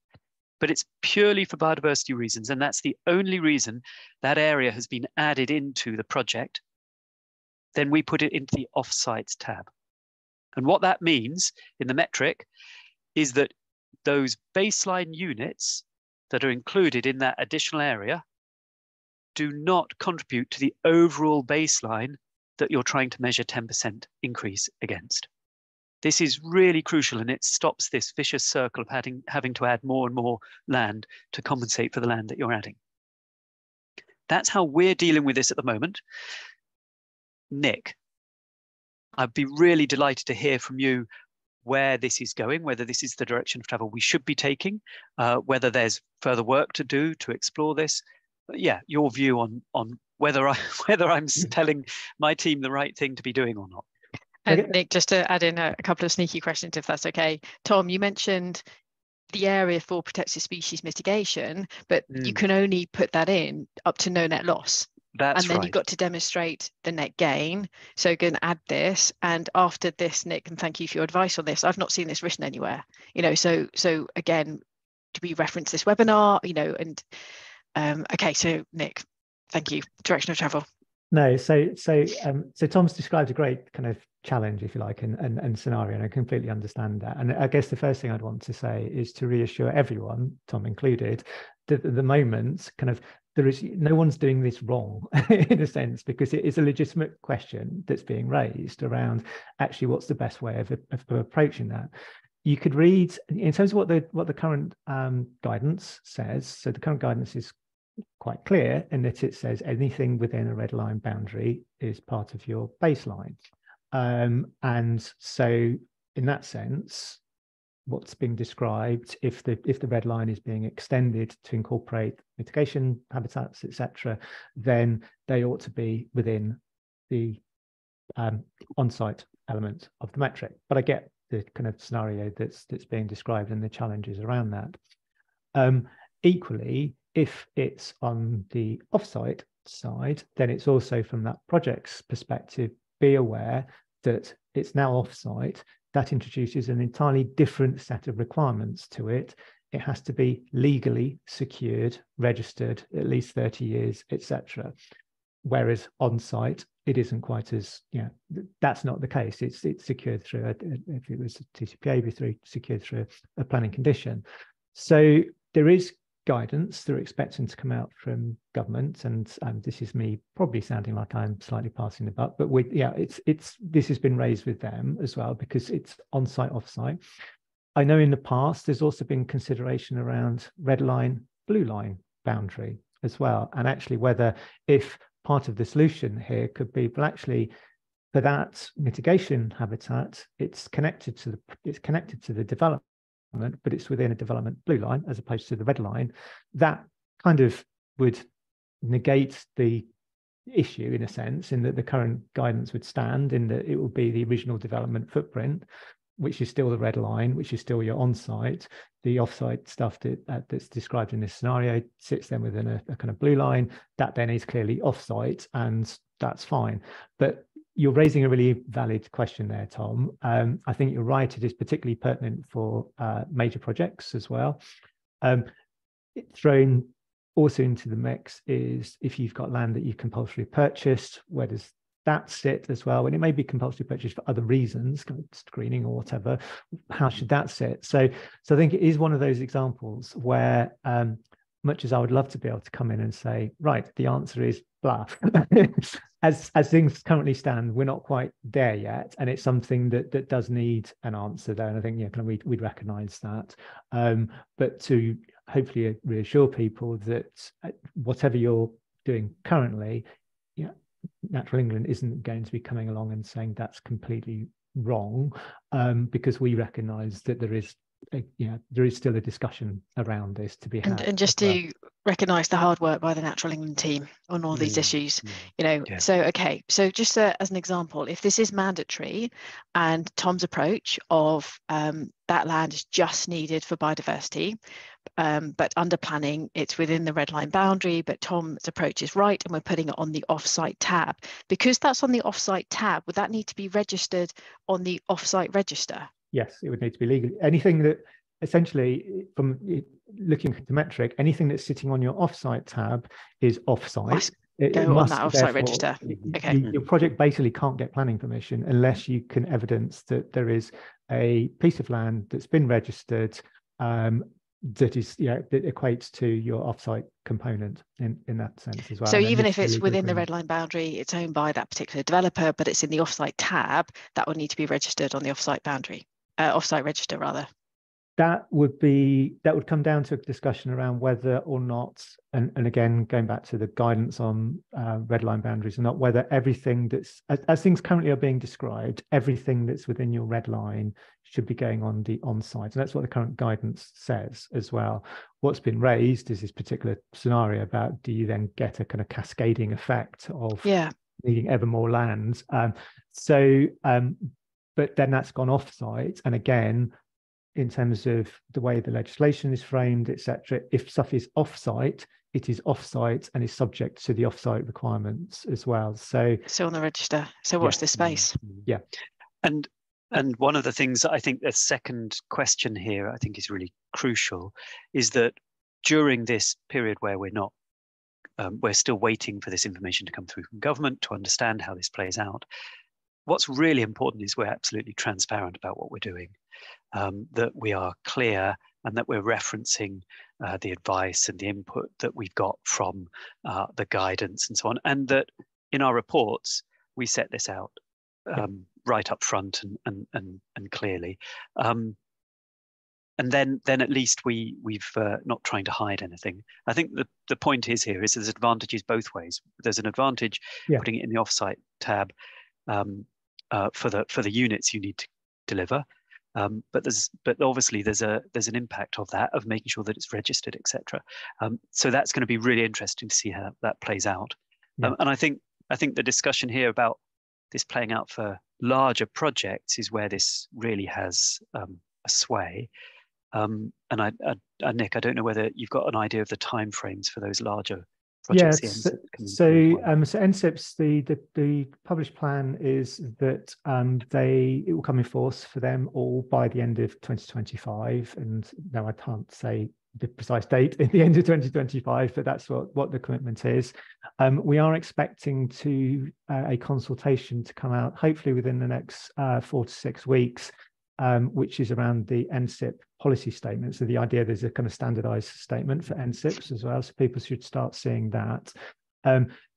But it's purely for biodiversity reasons, and that's the only reason that area has been added into the project. Then we put it into the offsites tab. And what that means in the metric is that those baseline units that are included in that additional area do not contribute to the overall baseline that you're trying to measure 10% increase against. This is really crucial, and it stops this vicious circle of having to add more and more land to compensate for the land that you're adding. That's how we're dealing with this at the moment. Nick, I'd be really delighted to hear from you where this is going, whether this is the direction of travel we should be taking, whether there's further work to do to explore this. But yeah, your view on whether I'm telling my team the right thing to be doing or not. And Nick, just to add in a couple of sneaky questions, if that's okay. Tom, you mentioned the area for protected species mitigation, but you can only put that in up to no net loss. That's and then right. you've got to demonstrate the net gain. So going to add this, and after this, Nick, and thank you for your advice on this, I've not seen this written anywhere, you know, so again, do we reference this webinar, you know, and okay, so Nick, thank you. Direction of travel. No, so Tom's described a great kind of challenge, if you like, and scenario, and I completely understand that. And I guess the first thing I'd want to say is to reassure everyone, Tom included, that at the moment, kind of, no one's doing this wrong in a sense, because it is a legitimate question that's being raised around actually what's the best way of approaching that. You could read in terms of what the current guidance says. So the current guidance is quite clear in that it says anything within a red line boundary is part of your baseline. And so in that sense, what's being described, if the red line is being extended to incorporate mitigation habitats, etc., then they ought to be within the on-site element of the metric. But I get the kind of scenario that's being described and the challenges around that. Equally, if it's on the off-site side, then it's also from that project's perspective, be aware that it's now off-site. That introduces an entirely different set of requirements to it. It has to be legally secured, registered, at least 30 years, etc. Whereas on-site, it isn't quite as, you know, that's not the case. It's secured through, if it was a TCPA, it'd be secured through a planning condition. So there is guidance they're expecting to come out from government, and this is me probably sounding like I'm slightly passing the buck, but this has been raised with them as well, because it's on-site, off-site. I know in the past there's also been consideration around red line, blue line boundary as well, and actually whether if part of the solution here could be, well, actually for that mitigation habitat, it's connected to the development, but it's within a development blue line as opposed to the red line. That kind of would negate the issue in a sense, in that the current guidance would stand, in that it will be the original development footprint, which is still the red line, which is still your on-site. The off-site stuff that's described in this scenario sits then within a kind of blue line. That then is clearly off-site, and that's fine. But you're raising a really valid question there, Tom. I think you're right. It is particularly pertinent for major projects as well. Thrown also into the mix is if you've got land that you've compulsorily purchased, where does that sit as well? And it may be compulsory purchase for other reasons, screening or whatever. How should that sit? So I think it is one of those examples where, much as I would love to be able to come in and say, right, the answer is blah. As things currently stand, we're not quite there yet, and it's something that does need an answer there. And I think we'd recognise that. But to hopefully reassure people that whatever you're doing currently, Natural England isn't going to be coming along and saying that's completely wrong, because we recognise that there is still a discussion around this to be had. And just to recognise the hard work by the Natural England team on all these issues, So okay, so just as an example, if this is mandatory, and Tom's approach of that land is just needed for biodiversity, but under planning it's within the red line boundary, but Tom's approach is right, and we're putting it on the off-site tab. Because that's on the off-site tab, would that need to be registered on the off-site register? Yes, it would need to be legal. Anything that essentially, from looking at the metric, anything that's sitting on your off-site tab is off-site. It must on that off-site register. Okay. Your project basically can't get planning permission unless you can evidence that there is a piece of land that's been registered that is, that equates to your off-site component in that sense as well. So even if it's within the red line boundary, it's owned by that particular developer, but it's in the off-site tab, that would need to be registered on the off-site boundary, off-site register rather. that would come down to a discussion around whether or not, and again, going back to the guidance on red line boundaries, and not whether everything that's, as things currently are being described, everything that's within your red line should be going on the on-site. And that's what the current guidance says as well. What's been raised is this particular scenario about, do you then get a kind of cascading effect of needing ever more land? But then that's gone off-site. And again, in terms of the way the legislation is framed, etc., if stuff is off-site, it is off-site and is subject to the off-site requirements as well. So on the register. So watch this space. Yeah. And one of the things I think the second question here I think is really crucial is that during this period where we're still waiting for this information to come through from government to understand how this plays out, what's really important is we're absolutely transparent about what we're doing. That we are clear and that we're referencing the advice and the input that we've got from the guidance and so on, and that in our reports we set this out right up front and clearly, and then at least we've not trying to hide anything. I think the point is here is there's advantages both ways. There's an advantage putting it in the offsite tab for the units you need to deliver. But obviously there's an impact of that, of making sure that it's registered, etc. So that's going to be really interesting to see how that plays out. And I think the discussion here about this playing out for larger projects is where this really has a sway. And Nick, I don't know whether you've got an idea of the timeframes for those larger projects. Yes. So NCIEEP's the published plan is that it will come in force for them all by the end of 2025. And no, I can't say the precise date at the end of 2025, but that's what the commitment is. We are expecting a consultation to come out hopefully within the next 4 to 6 weeks, which is around the NCIEEP policy statement. So the idea there's a kind of standardized statement for NCIEEPs as well. So people should start seeing that.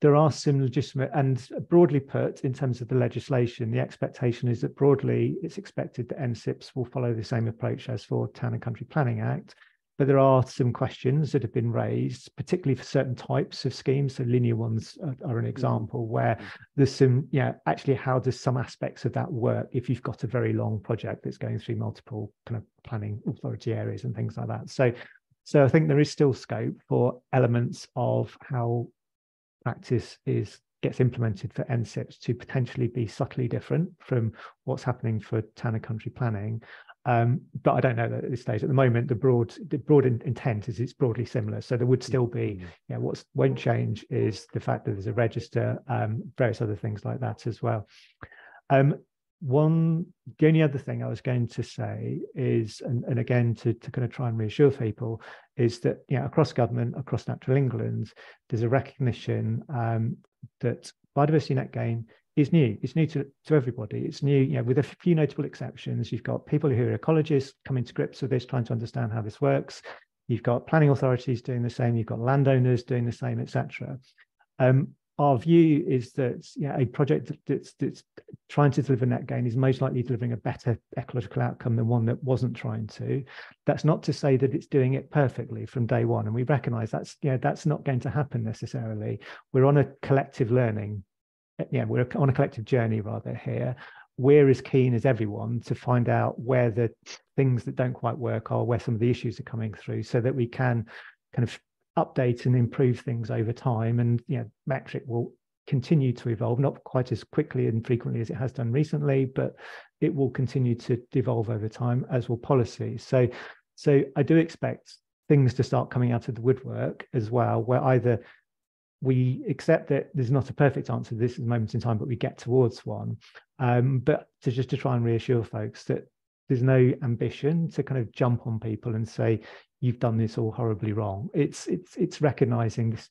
There are some legitimate, and broadly put, in terms of the legislation, the expectation is that broadly it's expected that NCIEEPs will follow the same approach as for Town and Country Planning Act. But there are some questions that have been raised, particularly for certain types of schemes. So linear ones are an example where there's some, actually how does some aspects of that work if you've got a very long project that's going through multiple kind of planning authority areas and things like that. So I think there is still scope for elements of how practice gets implemented for NCIEEPs to potentially be subtly different from what's happening for town and country planning. But I don't know that at this stage. At the moment, the broad intent is it's broadly similar. So there would still be, what won't change is the fact that there's a register, various other things like that as well. The only other thing I was going to say is, and again to kind of try and reassure people, is that across government, across Natural England, there's a recognition that Biodiversity Net Gain is new. It's new to everybody. It's new, with a few notable exceptions. You've got people who are ecologists coming to grips with this, trying to understand how this works. You've got planning authorities doing the same. You've got landowners doing the same, etc. Our view is that a project that's trying to deliver net gain is most likely delivering a better ecological outcome than one that wasn't trying to. That's not to say that it's doing it perfectly from day one, and we recognise that's not going to happen necessarily. We're on a collective learning. We're on a collective journey rather here. We're as keen as everyone to find out where the things that don't quite work are, where some of the issues are coming through, so that we can kind of update and improve things over time. And Metric will continue to evolve, not quite as quickly and frequently as it has done recently, but it will continue to evolve over time, as will policy. So I do expect things to start coming out of the woodwork as well, where either we accept that there's not a perfect answer to this at the moment in time, but we get towards one. But to try and reassure folks that there's no ambition to kind of jump on people and say, you've done this all horribly wrong. It's recognizing this,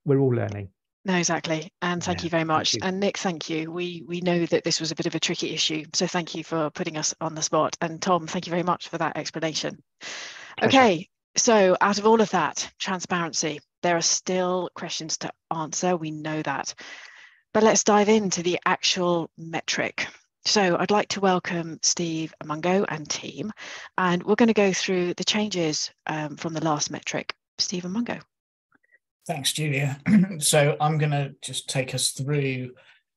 we're all learning. No, exactly. And thank you very much. And Nick, thank you. We know that this was a bit of a tricky issue, so thank you for putting us on the spot. And Tom, thank you very much for that explanation. Pleasure. Okay, so out of all of that, transparency, there are still questions to answer, we know that. But let's dive into the actual metric. So I'd like to welcome Steve, Mungo and team, and we're going to go through the changes from the last metric. Steve and Mungo. Thanks, Julia. So I'm going to just take us through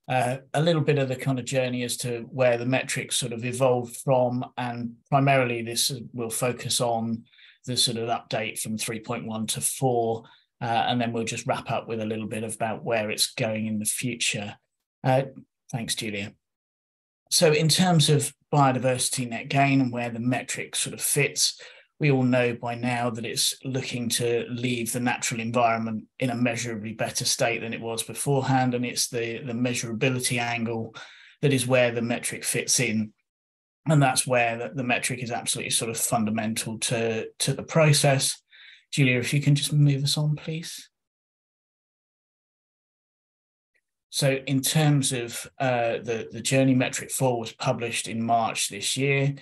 a little bit of the kind of journey as to where the metrics sort of evolved from, and primarily this will focus on the sort of update from 3.1 to 4, and then we'll just wrap up with a little bit about where it's going in the future. Thanks, Julia. So in terms of biodiversity net gain and where the metric sort of fits, we all know by now that it's looking to leave the natural environment in a measurably better state than it was beforehand, and it's the measurability angle that is where the metric fits in, and that's where the metric is absolutely sort of fundamental to the process. Julia, if you can just move us on, please. So in terms of the journey, metric 4 was published in March this year.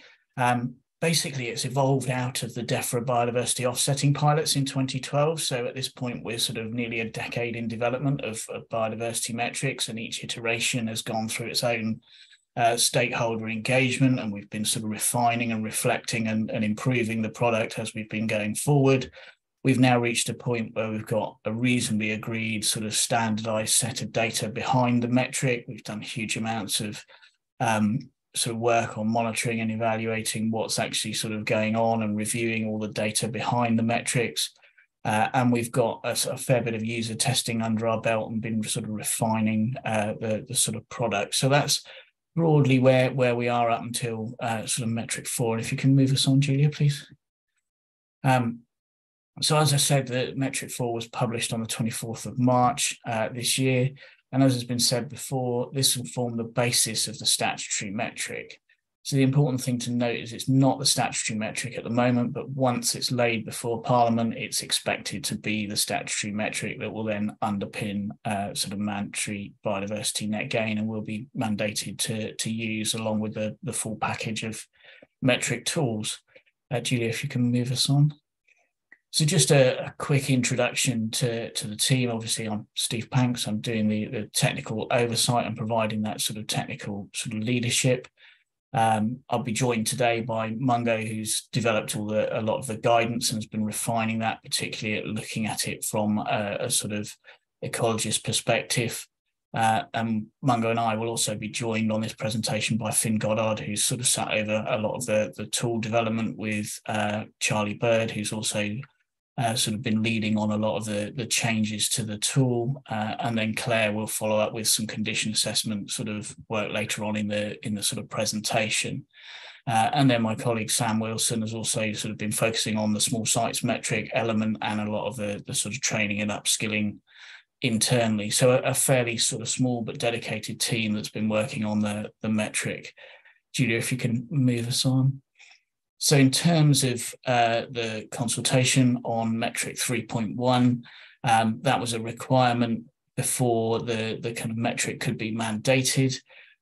Basically, it's evolved out of the DEFRA biodiversity offsetting pilots in 2012. So at this point, we're sort of nearly a decade in development of biodiversity metrics, and each iteration has gone through its own stakeholder engagement, and we've been sort of refining and reflecting and improving the product as we've been going forward. We've now reached a point where we've got a reasonably agreed sort of standardized set of data behind the metric. We've done huge amounts of sort of work on monitoring and evaluating what's actually sort of going on and reviewing all the data behind the metrics. And we've got a fair bit of user testing under our belt and been sort of refining the sort of product. So that's broadly where we are up until sort of metric 4. And if you can move us on, Julia, please. So as I said, the metric 4 was published on the 24th of March this year. And as has been said before, this will form the basis of the statutory metric. So the important thing to note is it's not the statutory metric at the moment, but once it's laid before Parliament, it's expected to be the statutory metric that will then underpin sort of mandatory biodiversity net gain, and will be mandated to use along with the full package of metric tools. Julia, if you can move us on. So just a quick introduction to the team. Obviously, I'm Steve Panks. I'm doing the technical oversight and providing that sort of technical sort of leadership. I'll be joined today by Mungo, who's developed a lot of the guidance and has been refining that, particularly at looking at it from a sort of ecologist perspective. And Mungo and I will also be joined on this presentation by Finn Goddard, who's sort of sat over a lot of the tool development with Charlie Bird, who's also sort of been leading on a lot of the changes to the tool, and then Claire will follow up with some condition assessment sort of work later on in the sort of presentation. And then my colleague Sam Wilson has also sort of been focusing on the small sites metric element and a lot of the sort of training and upskilling internally. So a fairly sort of small but dedicated team that's been working on the metric. Julia, if you can move us on. So in terms of the consultation on metric 3.1, that was a requirement before the kind of metric could be mandated.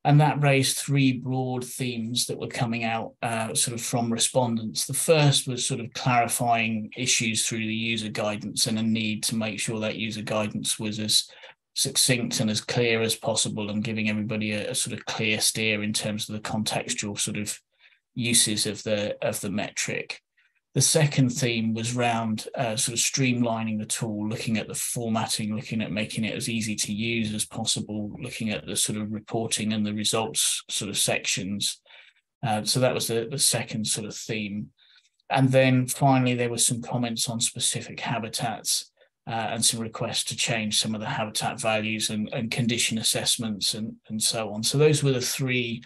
And that raised 3 broad themes that were coming out sort of from respondents. The first was sort of clarifying issues through the user guidance and a need to make sure that user guidance was as succinct and as clear as possible, and giving everybody a sort of clear steer in terms of the contextual sort of uses of the metric. The second theme was around sort of streamlining the tool, looking at the formatting, looking at making it as easy to use as possible, looking at the sort of reporting and the results sort of sections. So that was the second sort of theme. And then finally, there were some comments on specific habitats and some requests to change some of the habitat values and condition assessments and so on. So those were the 3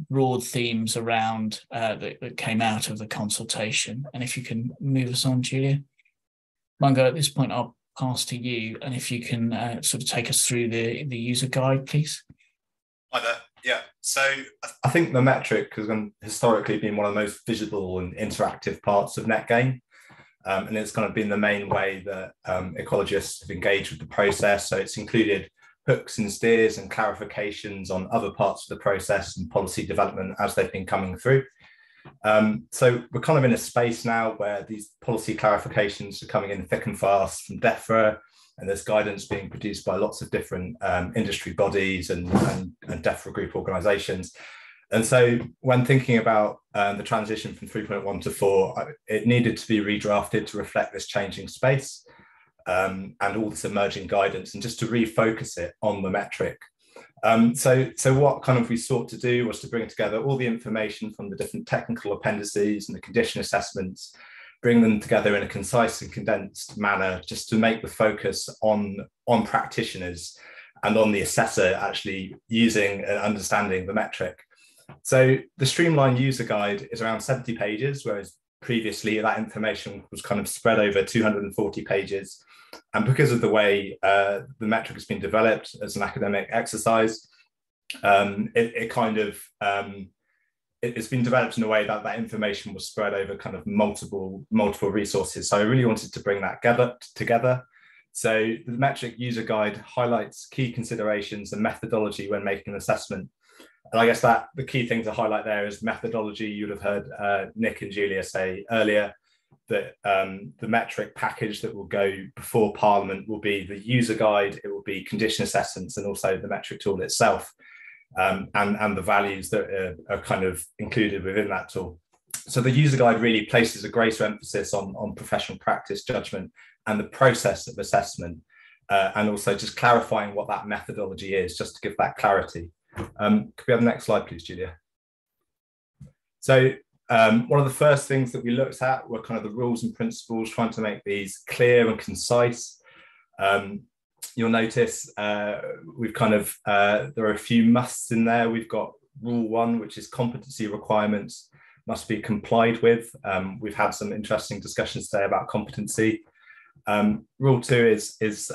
broad themes around that came out of the consultation. And if you can move us on, Julia. Mungo, at this point, I'll pass to you. And if you can sort of take us through the user guide, please. Hi there. Yeah, so I think the metric has historically been one of the most visible and interactive parts of net gain. And it's kind of been the main way that ecologists have engaged with the process. So it's included hooks and steers and clarifications on other parts of the process and policy development as they've been coming through. So we're kind of in a space now where these policy clarifications are coming in thick and fast from DEFRA, and there's guidance being produced by lots of different industry bodies and DEFRA group organisations. And so when thinking about the transition from 3.1 to 4, it needed to be redrafted to reflect this changing space and all this emerging guidance, and just to refocus it on the metric. So what kind of we sought to do was to bring together all the information from the different technical appendices and the condition assessments, bring them together in a concise and condensed manner, just to make the focus on practitioners and on the assessor actually using and understanding the metric. So the streamlined user guide is around 70 pages, whereas previously that information was kind of spread over 240 pages. And because of the way the metric has been developed as an academic exercise, it's been developed in a way that that information was spread over kind of multiple resources. So I really wanted to bring that together. So the metric user guide highlights key considerations and methodology when making an assessment. And I guess that the key thing to highlight there is methodology. You would have heard Nick and Julia say earlier that the metric package that will go before Parliament will be the user guide, it will be condition assessments, and also the metric tool itself, and the values that are kind of included within that tool. So the user guide really places a greater emphasis on professional practice, judgment, and the process of assessment, and also just clarifying what that methodology is, just to give that clarity. Could we have the next slide, please, Julia? So one of the first things that we looked at were kind of the rules and principles, trying to make these clear and concise. You'll notice we've kind of, there are a few musts in there. We've got rule 1, which is competency requirements must be complied with. We've had some interesting discussions today about competency. Rule 2 is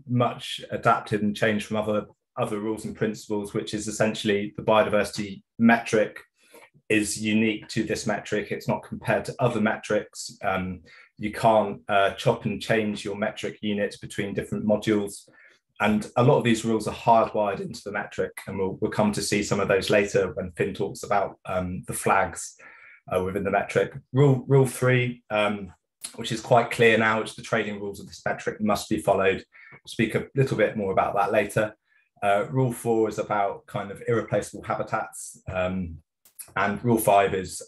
much adapted and changed from other rules and principles, which is essentially the biodiversity metric is unique to this metric. It's not compared to other metrics. You can't chop and change your metric units between different modules. And a lot of these rules are hardwired into the metric, and we'll come to see some of those later when Finn talks about the flags within the metric. Rule 3, which is quite clear now, which the trading rules of this metric must be followed. We'll speak a little bit more about that later. Rule 4 is about kind of irreplaceable habitats. And rule 5 is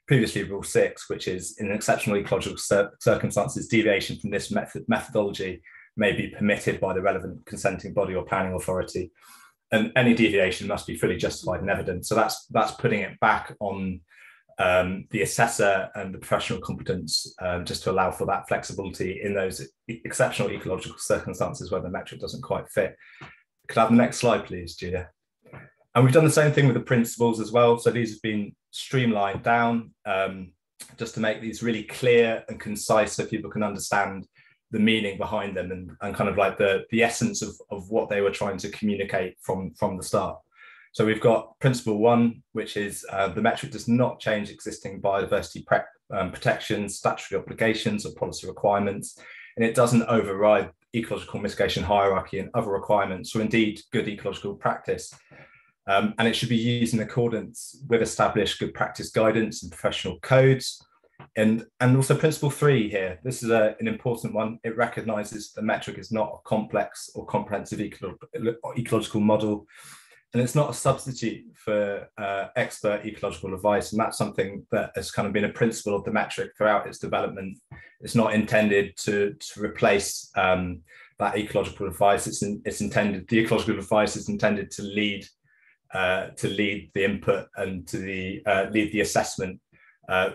previously rule 6, which is in exceptional ecological circumstances, deviation from this methodology may be permitted by the relevant consenting body or planning authority. And any deviation must be fully justified and evident. So that's putting it back on the assessor and the professional competence, just to allow for that flexibility in those exceptional ecological circumstances where the metric doesn't quite fit. Could I have the next slide, please, Julia? And we've done the same thing with the principles as well. So these have been streamlined down just to make these really clear and concise so people can understand the meaning behind them and kind of like the essence of what they were trying to communicate from the start. So we've got principle 1, which is the metric does not change existing biodiversity protections, statutory obligations or policy requirements, and it doesn't override ecological mitigation hierarchy and other requirements, or indeed good ecological practice. And it should be used in accordance with established good practice guidance and professional codes. And also principle 3 here, this is an important one. It recognises the metric is not a complex or comprehensive ecological model, and it's not a substitute for expert ecological advice. And that's something that has kind of been a principle of the metric throughout its development. It's not intended to replace that ecological advice. It's intended, the ecological advice is intended to lead the input and to lead the assessment,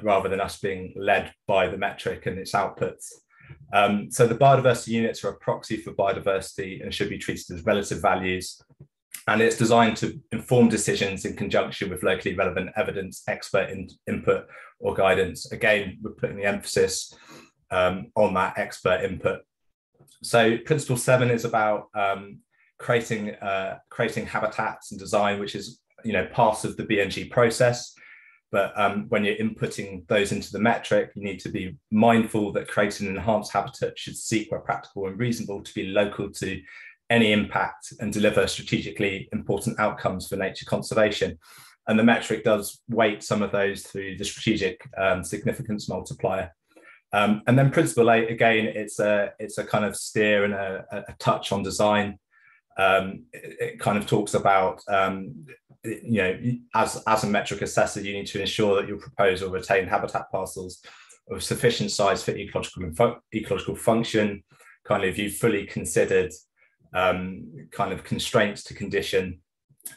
rather than us being led by the metric and its outputs. So the biodiversity units are a proxy for biodiversity and should be treated as relative values. And it's designed to inform decisions in conjunction with locally relevant evidence, expert input or guidance. Again, we're putting the emphasis on that expert input. So principle 7 is about creating habitats and design, which is part of the BNG process. But when you're inputting those into the metric, you need to be mindful that creating an enhanced habitat should seek where practical and reasonable to be local to any impact and deliver strategically important outcomes for nature conservation. And the metric does weight some of those through the strategic significance multiplier. And then principle 8, again, it's a kind of steer and a touch on design. It kind of talks about as a metric assessor, you need to ensure that your proposal retain habitat parcels of sufficient size for ecological function. Kind of, you've fully considered kind of constraints to condition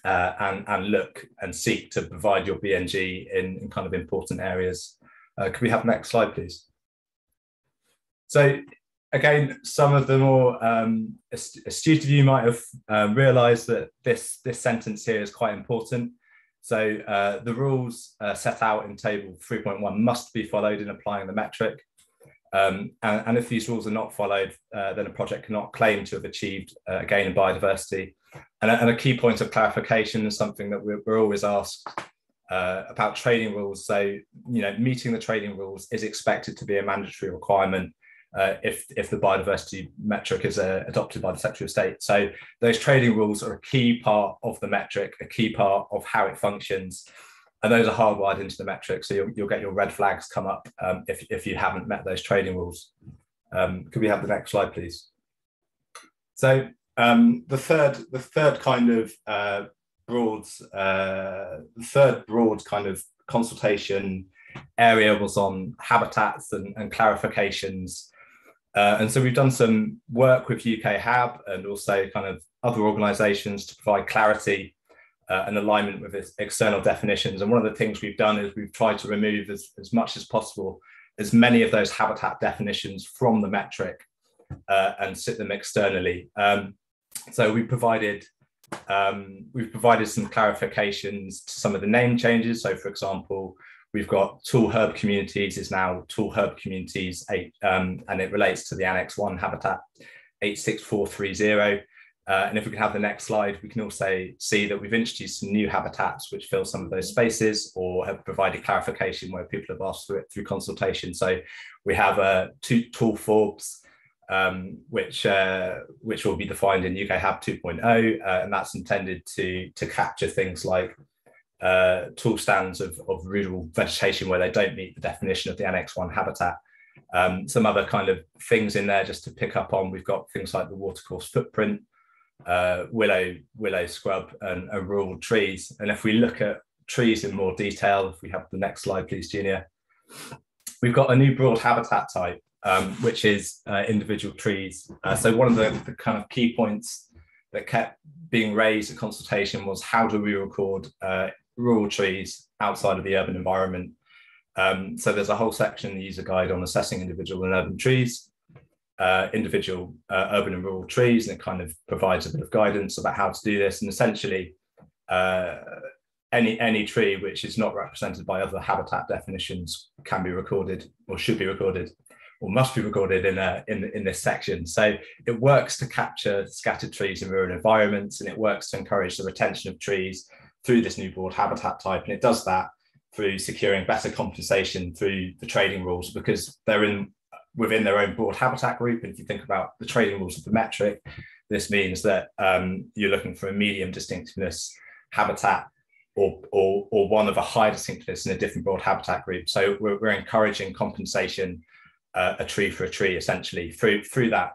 and look and seek to provide your BNG in kind of important areas. Could we have the next slide, please? So again, some of the more astute of you might have realised that this sentence here is quite important. So the rules set out in table 3.1 must be followed in applying the metric. And if these rules are not followed, then a project cannot claim to have achieved a gain in biodiversity. And a key point of clarification is something that we're always asked about trading rules. So, meeting the trading rules is expected to be a mandatory requirement if the biodiversity metric is adopted by the Secretary of State. So those trading rules are a key part of the metric, a key part of how it functions. And those are hardwired into the metric. So you'll get your red flags come up if you haven't met those trading rules. Could we have the next slide, please? So the third kind of broad kind of consultation area was on habitats and clarifications. And so we've done some work with UK HAB and also kind of other organisations to provide clarity and alignment with its external definitions. And one of the things we've done is we've tried to remove as much as possible as many of those habitat definitions from the metric and sit them externally. So we've provided some clarifications to some of the name changes. So, for example, we've got tall herb communities is now tall herb communities 8, and it relates to the Annex 1 habitat 86430. And if we can have the next slide, we can also see that we've introduced some new habitats which fill some of those spaces or have provided clarification where people have asked for it through consultation. So we have two tall forbs, which will be defined in UK HAB 2.0, and that's intended to capture things like tall stands of rural vegetation where they don't meet the definition of the Annex 1 habitat. Some other kind of things in there just to pick up on, we've got things like the watercourse footprint, willow scrub and rural trees. And if we look at trees in more detail, if we have the next slide, please, Junior, we've got a new broad habitat type, which is individual trees. So one of the kind of key points that kept being raised at consultation was how do we record rural trees outside of the urban environment? So there's a whole section in the user guide on assessing individual and urban trees, individual urban and rural trees, and it kind of provides a bit of guidance about how to do this. And essentially, any tree which is not represented by other habitat definitions can be recorded, or should be recorded, or must be recorded in this section. So it works to capture scattered trees in rural environments, and it works to encourage the retention of trees through this new broad habitat type. And it does that through securing better compensation through the trading rules, because they're within their own broad habitat group. And if you think about the trading rules of the metric, this means that you're looking for a medium distinctiveness habitat or one of a high distinctiveness in a different broad habitat group. So we're encouraging compensation, a tree for a tree, essentially through that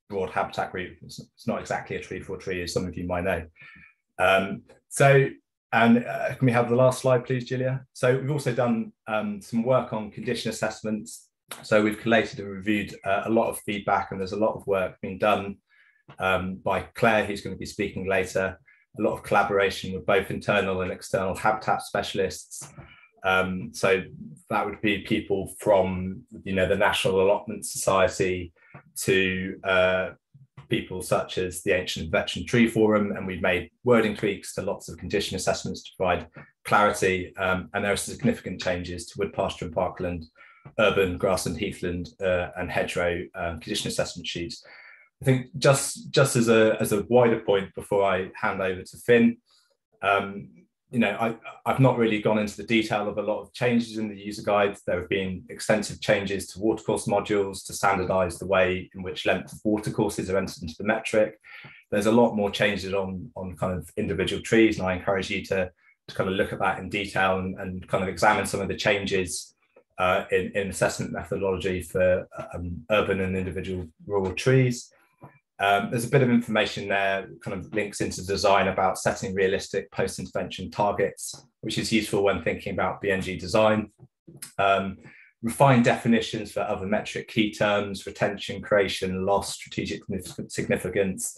broad habitat group. It's not exactly a tree for a tree, as some of you might know. Can we have the last slide, please, Julia? So we've also done some work on condition assessments. So we've collated and reviewed a lot of feedback, and there's a lot of work being done by Claire, who's going to be speaking later, a lot of collaboration with both internal and external habitat specialists. So that would be people from, the National Allotment Society to people such as the Ancient Veteran Tree Forum, and we've made wording tweaks to lots of condition assessments to provide clarity. And there are significant changes to wood, pasture and parkland, urban, grassland, heathland and hedgerow condition assessment sheets. I think just as a wider point before I hand over to Finn, I've not really gone into the detail of a lot of changes in the user guide. There have been extensive changes to watercourse modules to standardise the way in which length of watercourses are entered into the metric. There's a lot more changes on kind of individual trees, and I encourage you to kind of look at that in detail and kind of examine some of the changes in assessment methodology for urban and individual rural trees. There's a bit of information there, kind of links into design about setting realistic post-intervention targets, which is useful when thinking about BNG design. Refined definitions for other metric key terms, retention, creation, loss, strategic significance.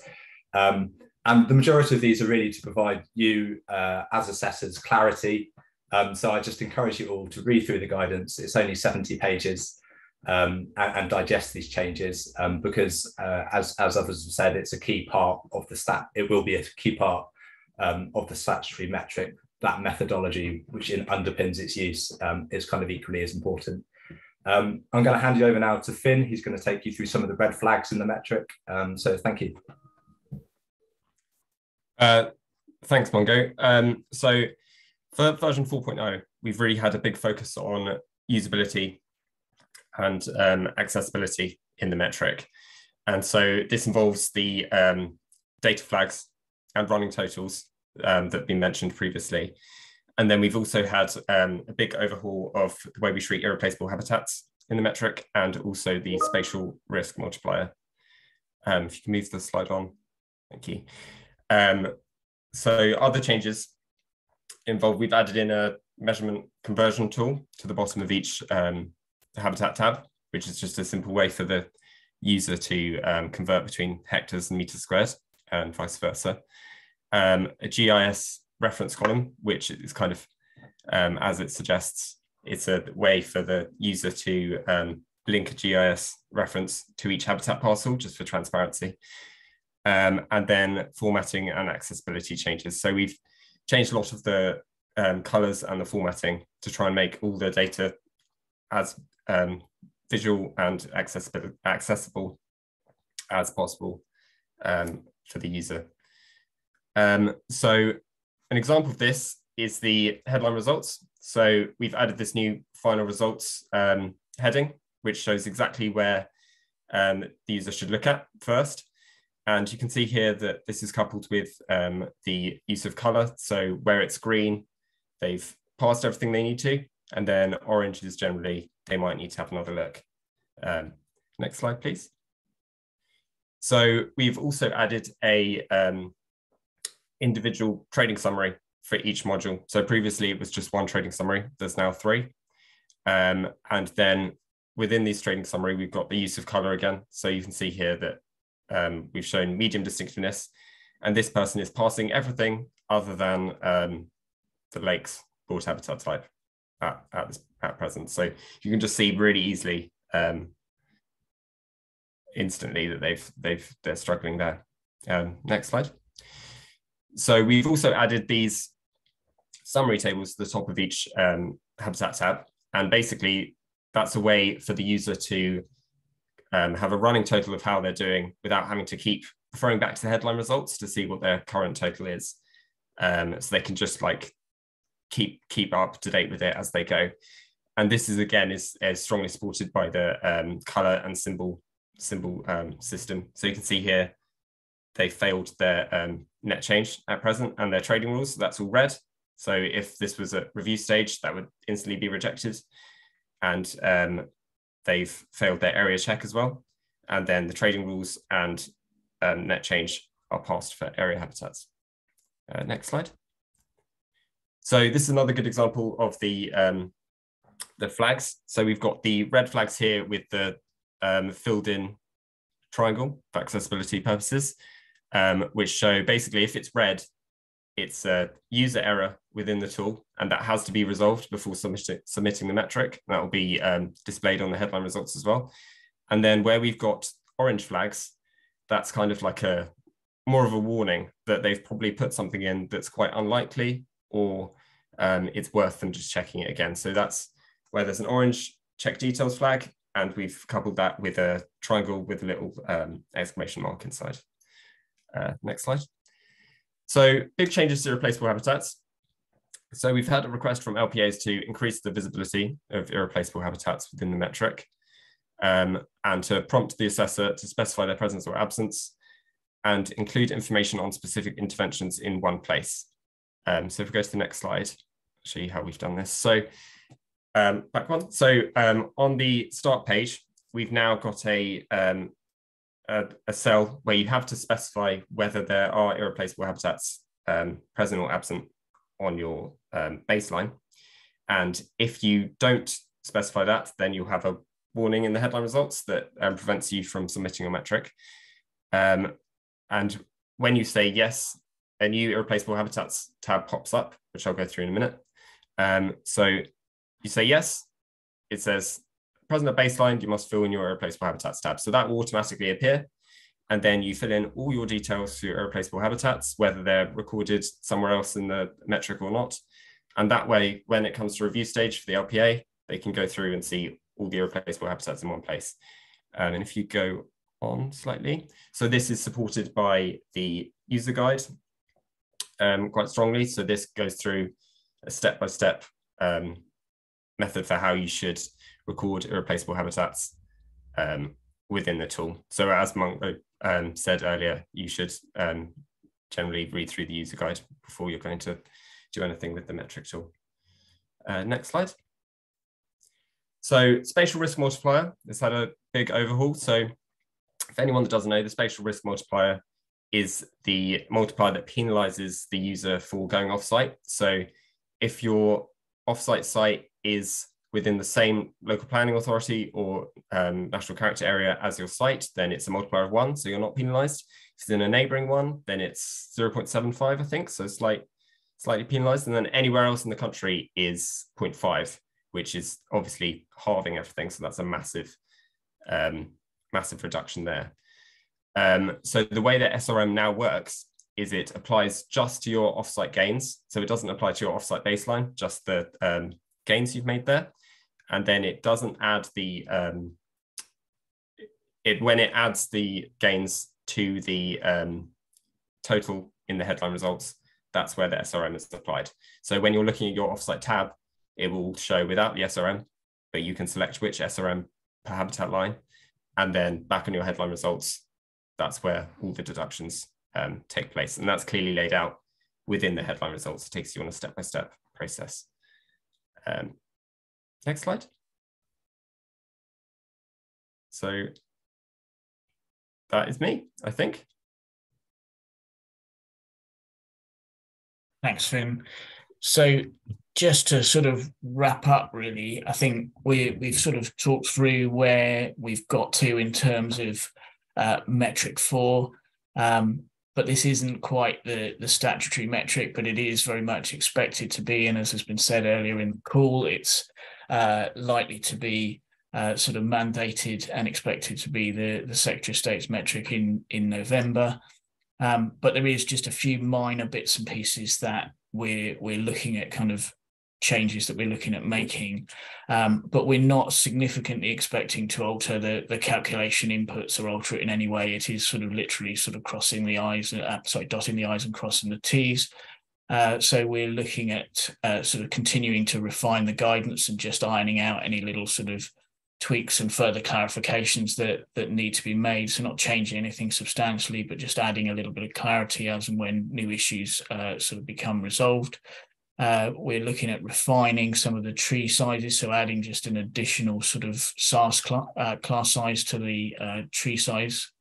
And the majority of these are really to provide you as assessors clarity. So I just encourage you all to read through the guidance. It's only 70 pages and digest these changes because as others have said, it's a key part of the it will be a key part of the statutory metric. That methodology which underpins its use is kind of equally as important. I'm going to hand you over now to Finn. He's going to take you through some of the red flags in the metric. So thank you. Thanks, Mungo. So for version 4.0, we've really had a big focus on usability and accessibility in the metric. And so this involves the data flags and running totals that have been mentioned previously. And then we've also had a big overhaul of the way we treat irreplaceable habitats in the metric and also the spatial risk multiplier. If you can move the slide on, thank you. So other changes involved, we've added in a measurement conversion tool to the bottom of each habitat tab, which is just a simple way for the user to convert between hectares and meters squared and vice versa. A GIS reference column, which is kind of, as it suggests, it's a way for the user to link a GIS reference to each habitat parcel, just for transparency. And then formatting and accessibility changes. So we've changed a lot of the colors and the formatting to try and make all the data as visual and accessible as possible for the user. So an example of this is the headline results. So we've added this new final results heading, which shows exactly where the user should look at first. And you can see here that this is coupled with the use of color. So where it's green, they've passed everything they need to. And then orange is generally, they might need to have another look. Next slide, please. So we've also added a individual trading summary for each module. So previously it was just one trading summary, there's now 3. And then within these trading summary, we've got the use of color again. So you can see here that we've shown medium distinctiveness, and this person is passing everything other than the lake's broad habitat type at present. So you can just see really easily, instantly that they're struggling there. Next slide. So we've also added these summary tables to the top of each habitat tab, and basically that's a way for the user to have a running total of how they're doing without having to keep referring back to the headline results to see what their current total is. So they can just like keep up to date with it as they go. And this is again is strongly supported by the color and symbol system. So you can see here they failed their net change at present and their trading rules. So that's all red. So if this was a review stage, that would instantly be rejected. And they've failed their area check as well. And then the trading rules and net change are passed for area habitats. Next slide. So this is another good example of the flags. So we've got the red flags here with the filled in triangle for accessibility purposes, which show basically if it's red, it's a user error within the tool, and that has to be resolved before submitting the metric. That will be displayed on the headline results as well. And then where we've got orange flags, that's kind of like more of a warning that they've probably put something in that's quite unlikely, or it's worth them just checking it again. So that's where there's an orange check details flag, and we've coupled that with a triangle with a little exclamation mark inside. Next slide. So big changes to replaceable habitats. So we've had a request from LPAs to increase the visibility of irreplaceable habitats within the metric, and to prompt the assessor to specify their presence or absence and include information on specific interventions in one place. So if we go to the next slide, I'll show you how we've done this. So back one. So on the start page, we've now got a a cell where you have to specify whether there are irreplaceable habitats present or absent on your baseline. And if you don't specify that, then you'll have a warning in the headline results that prevents you from submitting your metric. And when you say yes, a new irreplaceable habitats tab pops up, which I'll go through in a minute. So you say yes, it says present at baseline, you must fill in your irreplaceable habitats tab. So that will automatically appear. And then you fill in all your details for your irreplaceable habitats, whether they're recorded somewhere else in the metric or not. And that way, when it comes to review stage for the LPA, they can go through and see all the irreplaceable habitats in one place. And if you go on slightly, so this is supported by the user guide quite strongly. So this goes through a step-by-step method for how you should record irreplaceable habitats within the tool. So as Mungo said earlier, you should generally read through the user guide before you're going to do anything with the metric tool. Next slide. So spatial risk multiplier has had a big overhaul. So for anyone that doesn't know, the spatial risk multiplier is the multiplier that penalizes the user for going offsite. So if your offsite site is within the same local planning authority or national character area as your site, then it's a multiplier of 1, so you're not penalized. If it's in a neighboring one, then it's 0.75, I think, so slightly penalized. And then anywhere else in the country is 0.5, which is obviously halving everything. So that's a massive, massive reduction there. So the way that SRM now works is it applies just to your offsite gains. So it doesn't apply to your offsite baseline, just the gains you've made there. And then it doesn't add the, when it adds the gains to the total in the headline results, that's where the SRM is applied. So when you're looking at your offsite tab, it will show without the SRM, but you can select which SRM per habitat line. And then back on your headline results, that's where all the deductions take place. And that's clearly laid out within the headline results. It takes you on a step-by-step process. Next slide. So that is me, I think. Thanks, Finn. So just to sort of wrap up, really, I think we've sort of talked through where we've got to in terms of metric 4, but this isn't quite the statutory metric, but it is very much expected to be, and as has been said earlier in the call, it's likely to be sort of mandated and expected to be the Secretary of State's metric in November. But there is just a few minor bits and pieces that we're looking at, kind of changes that we're looking at making, but we're not significantly expecting to alter the calculation inputs or alter it in any way. It is sort of literally sort of crossing the I's, dotting the I's and crossing the T's. So we're looking at sort of continuing to refine the guidance and just ironing out any little sort of tweaks and further clarifications that need to be made. So not changing anything substantially, but just adding a little bit of clarity as and when new issues sort of become resolved. We're looking at refining some of the tree sizes, so adding just an additional sort of SAS class size to the tree size,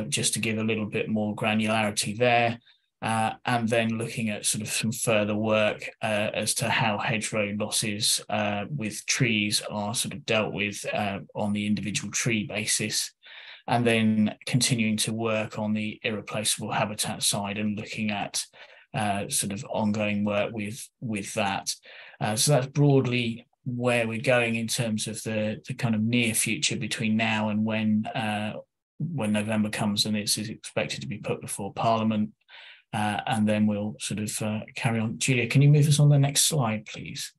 just to give a little bit more granularity there. And then looking at sort of some further work as to how hedgerow losses with trees are sort of dealt with on the individual tree basis, and then continuing to work on the irreplaceable habitat side and looking at sort of ongoing work with that. So that's broadly where we're going in terms of the kind of near future between now and when November comes and it's expected to be put before Parliament. And then we'll sort of carry on. Julia, can you move us on the next slide, please?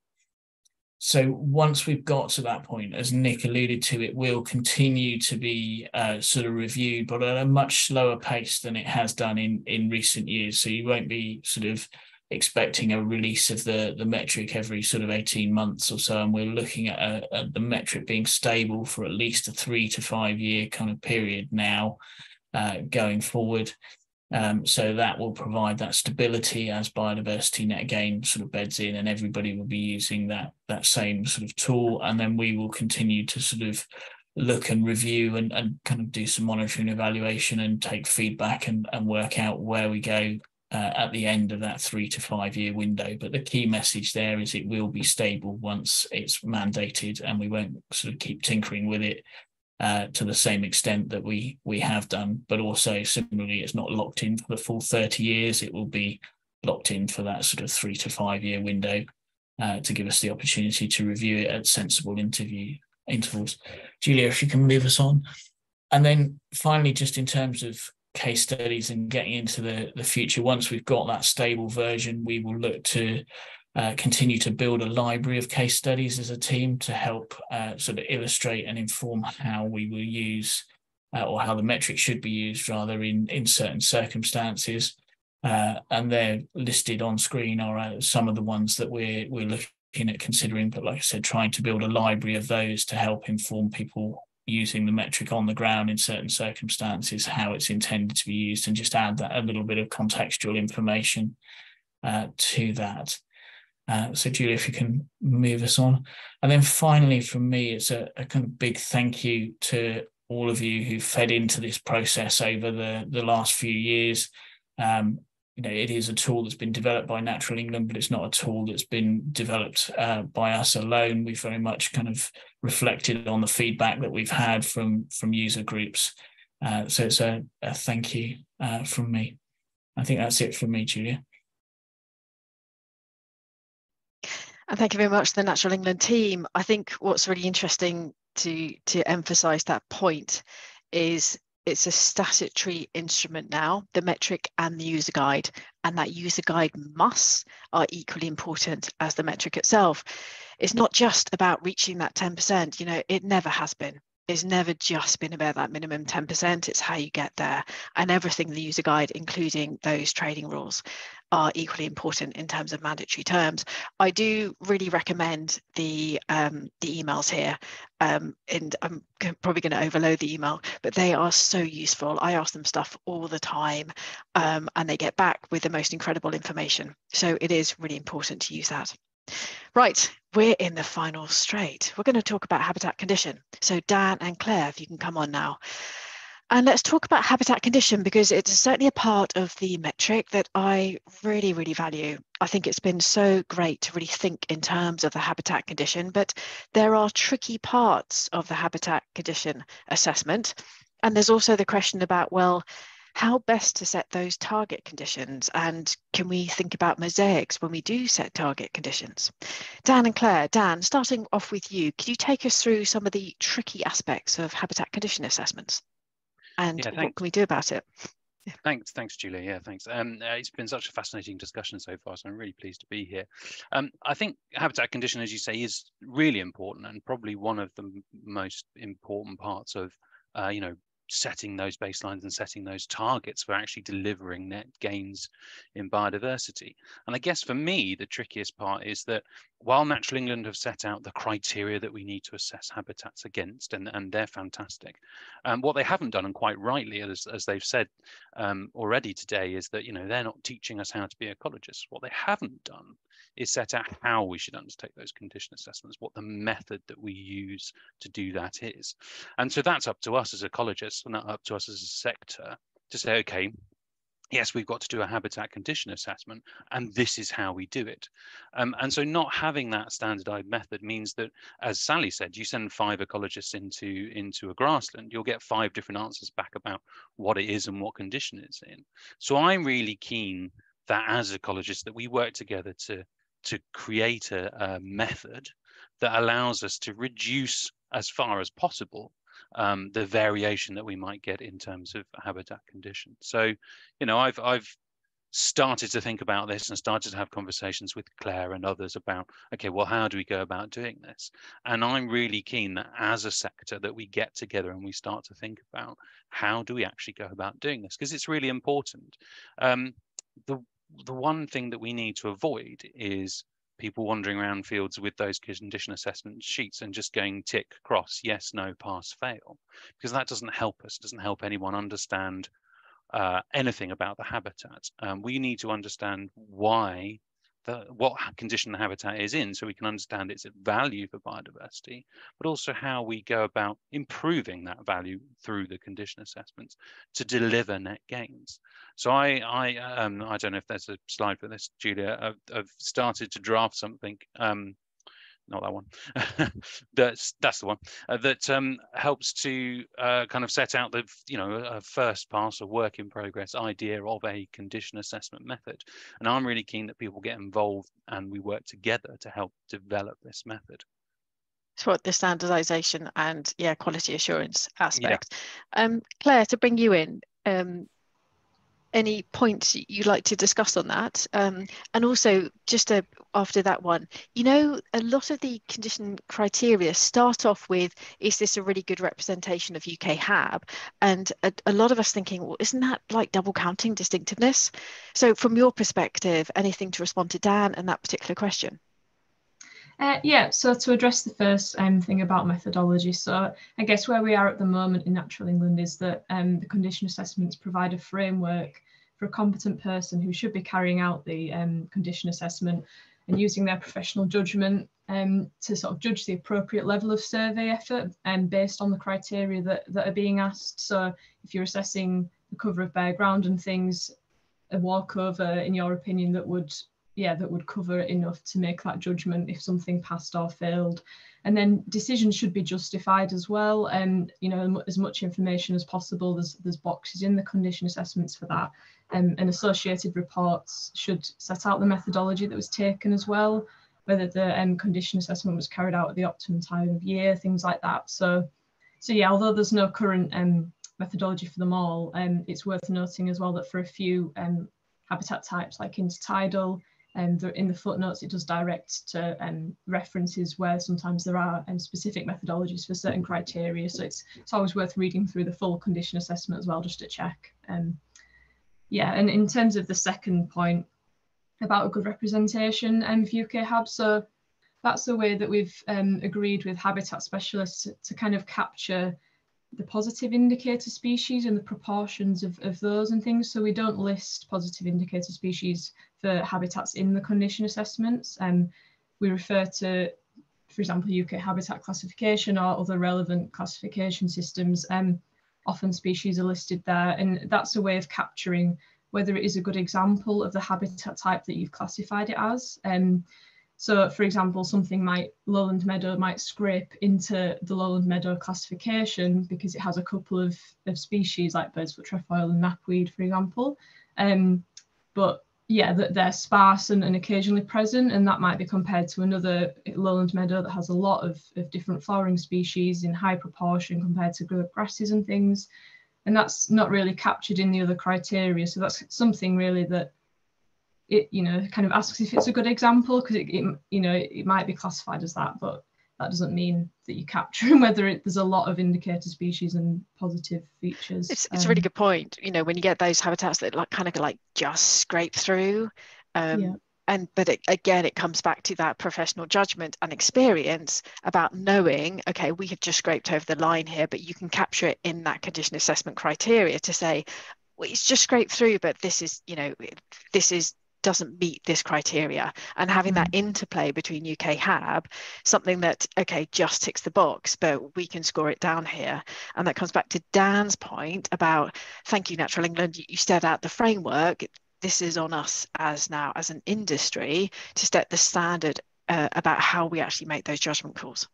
So once we've got to that point, as Nick alluded to, it will continue to be sort of reviewed, but at a much slower pace than it has done in recent years. So you won't be sort of expecting a release of the metric every sort of 18 months or so. And we're looking at the metric being stable for at least a 3 to 5 year kind of period now going forward. So that will provide that stability as Biodiversity Net Gain sort of beds in, and everybody will be using that same sort of tool. And then we will continue to sort of look and review and kind of do some monitoring evaluation and take feedback and work out where we go at the end of that 3 to 5 year window. But the key message there is it will be stable once it's mandated, and we won't sort of keep tinkering with it to the same extent that we have done. But also similarly, it's not locked in for the full 30 years. It will be locked in for that sort of 3 to 5 year window to give us the opportunity to review it at sensible intervals. Julia, if you can move us on. And then finally, just in terms of case studies and getting into the future, once we've got that stable version, we will look to continue to build a library of case studies as a team to help sort of illustrate and inform how we will use or how the metric should be used rather in certain circumstances. And they're listed on screen are some of the ones that we're looking at considering, but like I said, trying to build a library of those to help inform people using the metric on the ground in certain circumstances, how it's intended to be used, and just add that a little bit of contextual information to that. So Julia, if you can move us on. And then finally from me, it's a kind of big thank you to all of you who fed into this process over the last few years. You know, it is a tool that's been developed by Natural England, but it's not a tool that's been developed by us alone. We've very much kind of reflected on the feedback that we've had from user groups. So it's a thank you from me. I think that's it from me, Julia. And thank you very much to the Natural England team. I think what's really interesting to emphasise that point is it's a statutory instrument now, the metric and the user guide, and that user guide musts are equally important as the metric itself. It's not just about reaching that 10%, you know, it never has been. It's never just been about that minimum 10%, it's how you get there. And everything in the user guide, including those trading rules, are equally important in terms of mandatory terms. I do really recommend the emails here, and I'm probably going to overload the email, but they are so useful. I ask them stuff all the time, and they get back with the most incredible information. So it is really important to use that. Right, we're in the final straight. We're going to talk about habitat condition. So Dan and Claire, if you can come on now. And let's talk about habitat condition, because it's certainly a part of the metric that I really, really value. I think it's been so great to really think in terms of the habitat condition, but there are tricky parts of the habitat condition assessment. And there's also the question about, well, how best to set those target conditions, and can we think about mosaics when we do set target conditions? Dan and Claire, Dan, starting off with you, could you take us through some of the tricky aspects of habitat condition assessments? And what can we do about it? Yeah. Thanks, Julia. Yeah, thanks. It's been such a fascinating discussion so far, so I'm really pleased to be here. I think habitat condition, as you say, is really important, and probably one of the most important parts of, you know, setting those baselines and setting those targets for actually delivering net gains in biodiversity. And I guess for me, the trickiest part is that while Natural England have set out the criteria that we need to assess habitats against, and they're fantastic, what they haven't done, and quite rightly, as they've said already today, is that, you know, they're not teaching us how to be ecologists. What they haven't done is set out how we should undertake those condition assessments, what the method that we use to do that is. And so that's up to us as ecologists, and up to us as a sector to say, okay, yes, we've got to do a habitat condition assessment, and this is how we do it. And so not having that standardized method means that, as Sally said, you send 5 ecologists into a grassland, you'll get 5 different answers back about what it is and what condition it's in. So I'm really keen that as ecologists that we work together to create a method that allows us to reduce as far as possible the variation that we might get in terms of habitat condition. So, you know, I've started to think about this and started to have conversations with Claire and others about, okay, well, how do we go about doing this? And I'm really keen that as a sector that we get together and we start to think about how do we actually go about doing this, because it's really important. The one thing that we need to avoid is people wandering around fields with those condition assessment sheets and just going tick, cross, yes, no, pass, fail, because that doesn't help us, doesn't help anyone understand anything about the habitat. We need to understand why what condition the habitat is in, so we can understand its value for biodiversity, but also how we go about improving that value through the condition assessments to deliver net gains. So I don't know if there's a slide for this, Julia. I've started to draft something. Not that one. that's the one that helps to kind of set out the a first pass, a work in progress idea of a condition assessment method. And I'm really keen that people get involved and we work together to help develop this method. So what the standardization and quality assurance aspect. Claire, to bring you in, any points you'd like to discuss on that? And also just after that one, a lot of the condition criteria start off with, is this a really good representation of UK HAB? And a lot of us thinking, well, isn't that like double counting distinctiveness? So from your perspective, anything to respond to Dan and that particular question? So to address the first thing about methodology, so I guess where we are at the moment in Natural England is that the condition assessments provide a framework for a competent person who should be carrying out the condition assessment and using their professional judgment to sort of judge the appropriate level of survey effort based on the criteria that are being asked. So if you're assessing the cover of bare ground and things, a walkover, in your opinion, that would cover enough to make that judgment if something passed or failed. And then decisions should be justified as well. And as much information as possible, there's boxes in the condition assessments for that. And associated reports should set out the methodology that was taken as well, whether the condition assessment was carried out at the optimum time of year, things like that. So yeah, although there's no current methodology for them all, it's worth noting as well that for a few habitat types like intertidal, in the footnotes, it does direct to references where sometimes there are specific methodologies for certain criteria. So it's always worth reading through the full condition assessment as well, just to check. And in terms of the second point about a good representation of UK HAB, so that's the way that we've agreed with habitat specialists to kind of capture the positive indicator species and the proportions of those and things. So we don't list positive indicator species for habitats in the condition assessments. We refer to, for example, UK habitat classification or other relevant classification systems. Often species are listed there, and that's a way of capturing whether it is a good example of the habitat type that you've classified it as. So, for example, lowland meadow might scrape into the lowland meadow classification because it has a couple of species like bird's foot trefoil and knapweed, for example. But yeah, they're sparse and occasionally present, and that might be compared to another lowland meadow that has a lot of different flowering species in high proportion compared to grasses and things. And that's not really captured in the other criteria. So that's something really that it kind of asks if it's a good example, because it might be classified as that, but that doesn't mean that you capture whether there's a lot of indicator species and positive features. It's a really good point. When you get those habitats that kind of just scrape through, but it comes back to that professional judgment and experience about knowing, okay, we have just scraped over the line here, but you can capture it in that condition assessment criteria to say, well, it's just scraped through, but this doesn't meet this criteria, and having that interplay between UK HAB, something that, okay, just ticks the box, but we can score it down here. And that comes back to Dan's point about, thank you, Natural England, you set out the framework. This is on us as an industry to set the standard about how we actually make those judgment calls.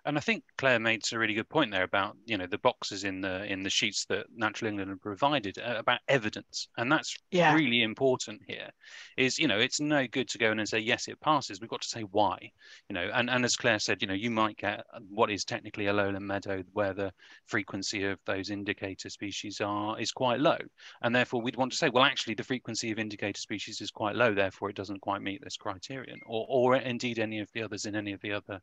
And I think Claire made a really good point there about the boxes in the sheets that Natural England have provided about evidence, and that's really important here. Is it's no good to go in and say yes it passes. We've got to say why. And as Claire said, you might get what is technically a lowland meadow where the frequency of those indicator species is quite low, and therefore we'd want to say, well, actually the frequency of indicator species is quite low, therefore it doesn't quite meet this criterion, or indeed any of the others in any of the other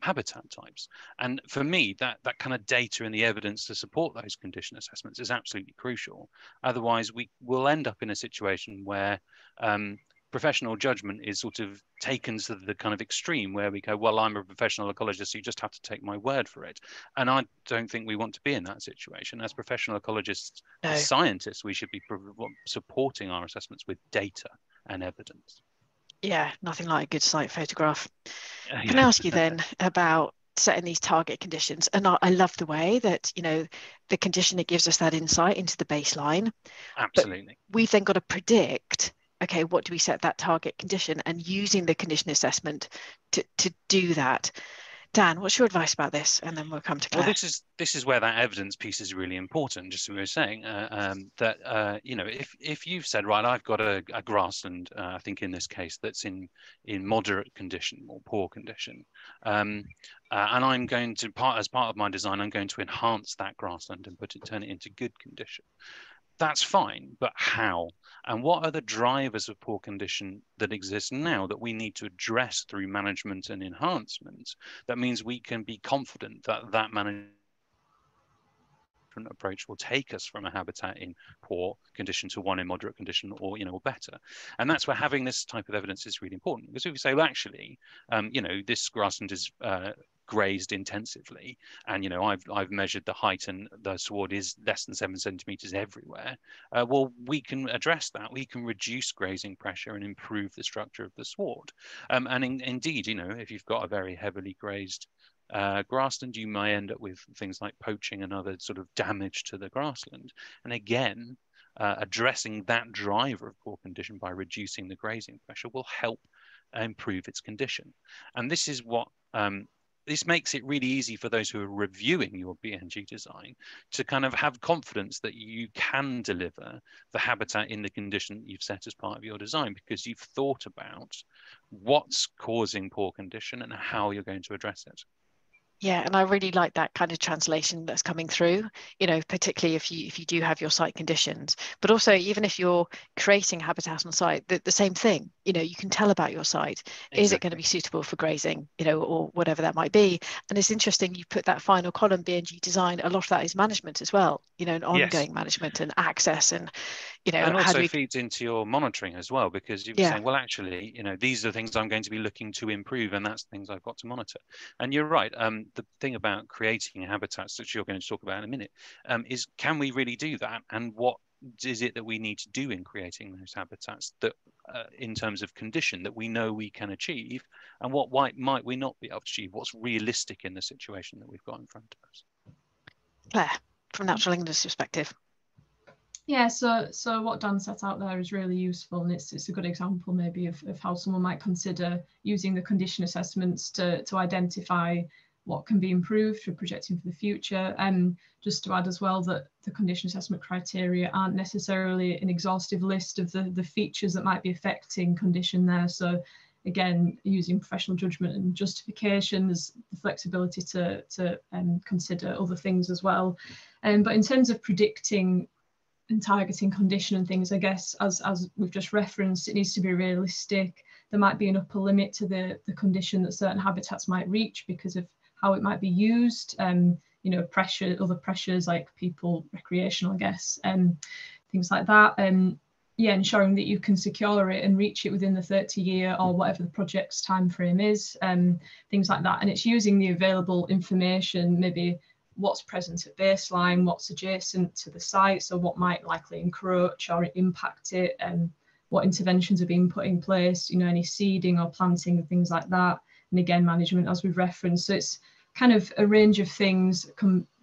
habitat types. And for me, that kind of data and the evidence to support those condition assessments is absolutely crucial. Otherwise, we will end up in a situation where professional judgment is sort of taken to the kind of extreme where we go, well, I'm a professional ecologist, so you just have to take my word for it. And I don't think we want to be in that situation. As professional ecologists, as scientists, we should be supporting our assessments with data and evidence. Yeah, nothing like a good site photograph. Can I ask you then about setting these target conditions? And I love the way that, you know, the condition, it gives us that insight into the baseline. Absolutely. But we've then got to predict, okay, what do we set that target condition, and using the condition assessment to do that. Dan, what's your advice about this? And then we'll come to Claire. Well, this is where that evidence piece is really important. Just as we were saying, that you know, if you've said, right, I've got a grassland, I think in this case that's in moderate condition or poor condition, and I'm going to as part of my design, I'm going to enhance that grassland and turn it into good condition. That's fine, but how? And what are the drivers of poor condition that exist now that we need to address through management and enhancement? That means we can be confident that that management approach will take us from a habitat in poor condition to one in moderate condition, or, you know, or better. And that's where having this type of evidence is really important, because if we say, well, actually, you know, this grassland is grazed intensively, and, you know, I've measured the height and the sward is less than 7 centimeters everywhere, well, we can address that. We can reduce grazing pressure and improve the structure of the sward. And indeed, you know, if you've got a very heavily grazed grassland, you may end up with things like poaching and other sort of damage to the grassland. And again, addressing that driver of poor condition by reducing the grazing pressure will help improve its condition. And this is what this makes it really easy for those who are reviewing your BNG design to kind of have confidence that you can deliver the habitat in the condition that you've set as part of your design, because you've thought about what's causing poor condition and how you're going to address it. Yeah, and I really like that kind of translation that's coming through, you know, particularly if you do have your site conditions, but also even if you're creating habitat on site, the same thing, you know, you can tell about your site. Exactly. Is it going to be suitable for grazing, you know, or whatever that might be? And it's interesting, you put that final column, BNG design, a lot of that is management as well, you know, and ongoing management and access, and, you know, and also feeds into your monitoring as well, because you're saying, well, actually, you know, these are the things I'm going to be looking to improve, and that's the things I've got to monitor. And you're right. The thing about creating habitats, which you're going to talk about in a minute, is, can we really do that? And what is it that we need to do in creating those habitats that, in terms of condition, that we know we can achieve, and what might we not be able to achieve? What's realistic in the situation that we've got in front of us? Claire, from Natural England's perspective. Yeah, so what Dan set out there is really useful, and it's a good example maybe of how someone might consider using the condition assessments to identify what can be improved for projecting for the future. And just to add as well that the condition assessment criteria aren't necessarily an exhaustive list of the features that might be affecting condition there. So again, using professional judgment and justification, there's the flexibility to consider other things as well. But in terms of predicting and targeting condition and things, I guess, as we've just referenced, it needs to be realistic. There might be an upper limit to the condition that certain habitats might reach because of how it might be used, you know, other pressures like people, recreational, I guess, things like that. Yeah, ensuring that you can secure it and reach it within the 30-year or whatever the project's time frame is, things like that. And it's using the available information, maybe what's present at baseline, what's adjacent to the site, so what might likely encroach or impact it, and what interventions are being put in place, you know, any seeding or planting and things like that. And again, management, as we've referenced. So it's kind of a range of things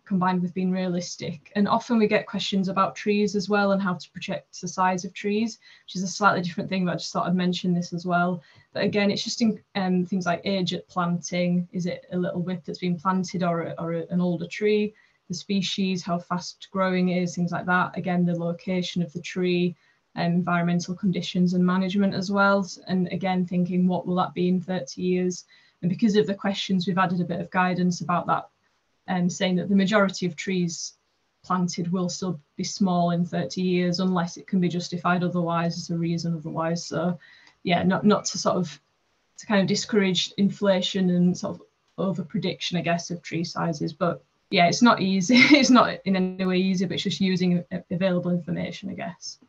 combined with being realistic. And often we get questions about trees as well and how to project the size of trees, which is a slightly different thing, but I just thought I'd mention this as well. But again, it's just in things like age at planting. Is it a little width that's been planted, or an older tree? The species, how fast growing it is, things like that. Again, the location of the tree, environmental conditions and management as well. And again, thinking what will that be in 30 years? And because of the questions, we've added a bit of guidance about that, saying that the majority of trees planted will still be small in 30 years unless it can be justified otherwise, as a reason otherwise. So yeah, not to sort of to kind of discourage inflation and sort of over prediction, I guess, of tree sizes. But yeah, it's not easy. It's not in any way easy, but it's just using available information, I guess.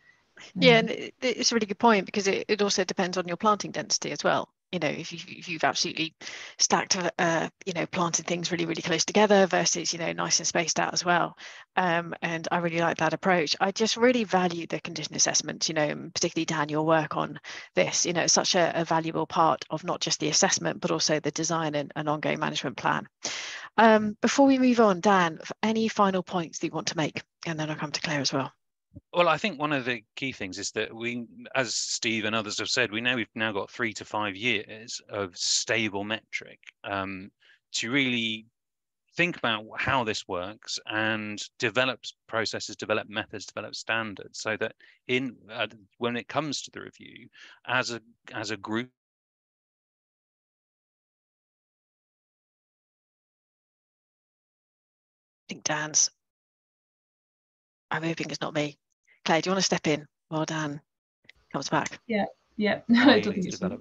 Yeah, and it's a really good point, because it also depends on your planting density as well. you know, if you've absolutely stacked, you know, planted things really, really close together versus, you know, nice and spaced out as well. And I really like that approach. I just really value the condition assessment, you know, particularly Dan, your work on this, you know, it's such a valuable part of not just the assessment, but also the design and ongoing management plan. Before we move on, Dan, any final points that you want to make? And then I'll come to Claire as well. Well, I think one of the key things is that we, as Steve and others have said, we've now got 3 to 5 years of stable metric to really think about how this works and develop processes, develop methods, develop standards, so that when it comes to the review, as a group. I think Dan's. I'm hoping it's not me. Claire, do you want to step in while Dan comes back? Yeah. No, I don't think it's me.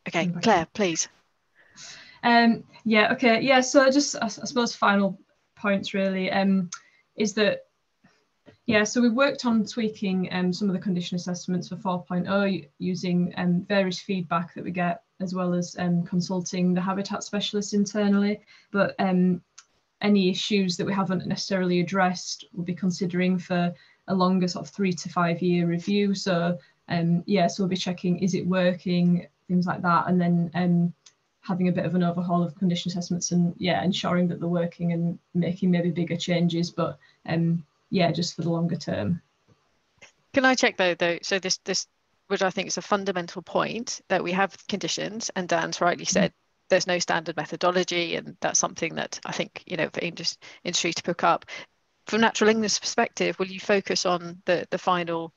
Okay, Claire, please. Yeah, okay, yeah, so just I suppose final points really is that, yeah, so we've worked on tweaking some of the condition assessments for 4.0 using various feedback that we get, as well as consulting the habitat specialists internally. But any issues that we haven't necessarily addressed, we'll be considering for a longer sort of 3 to 5 year review. So yeah, so we'll be checking, is it working, things like that, and then having a bit of an overhaul of condition assessments and, yeah, ensuring that they're working and making maybe bigger changes, but yeah, just for the longer term. Can I check though, so this which I think is a fundamental point, that we have conditions, and Dan's rightly said there's no standard methodology, and that's something that I think, you know, for industry to pick up. From Natural England's perspective, will you focus on the final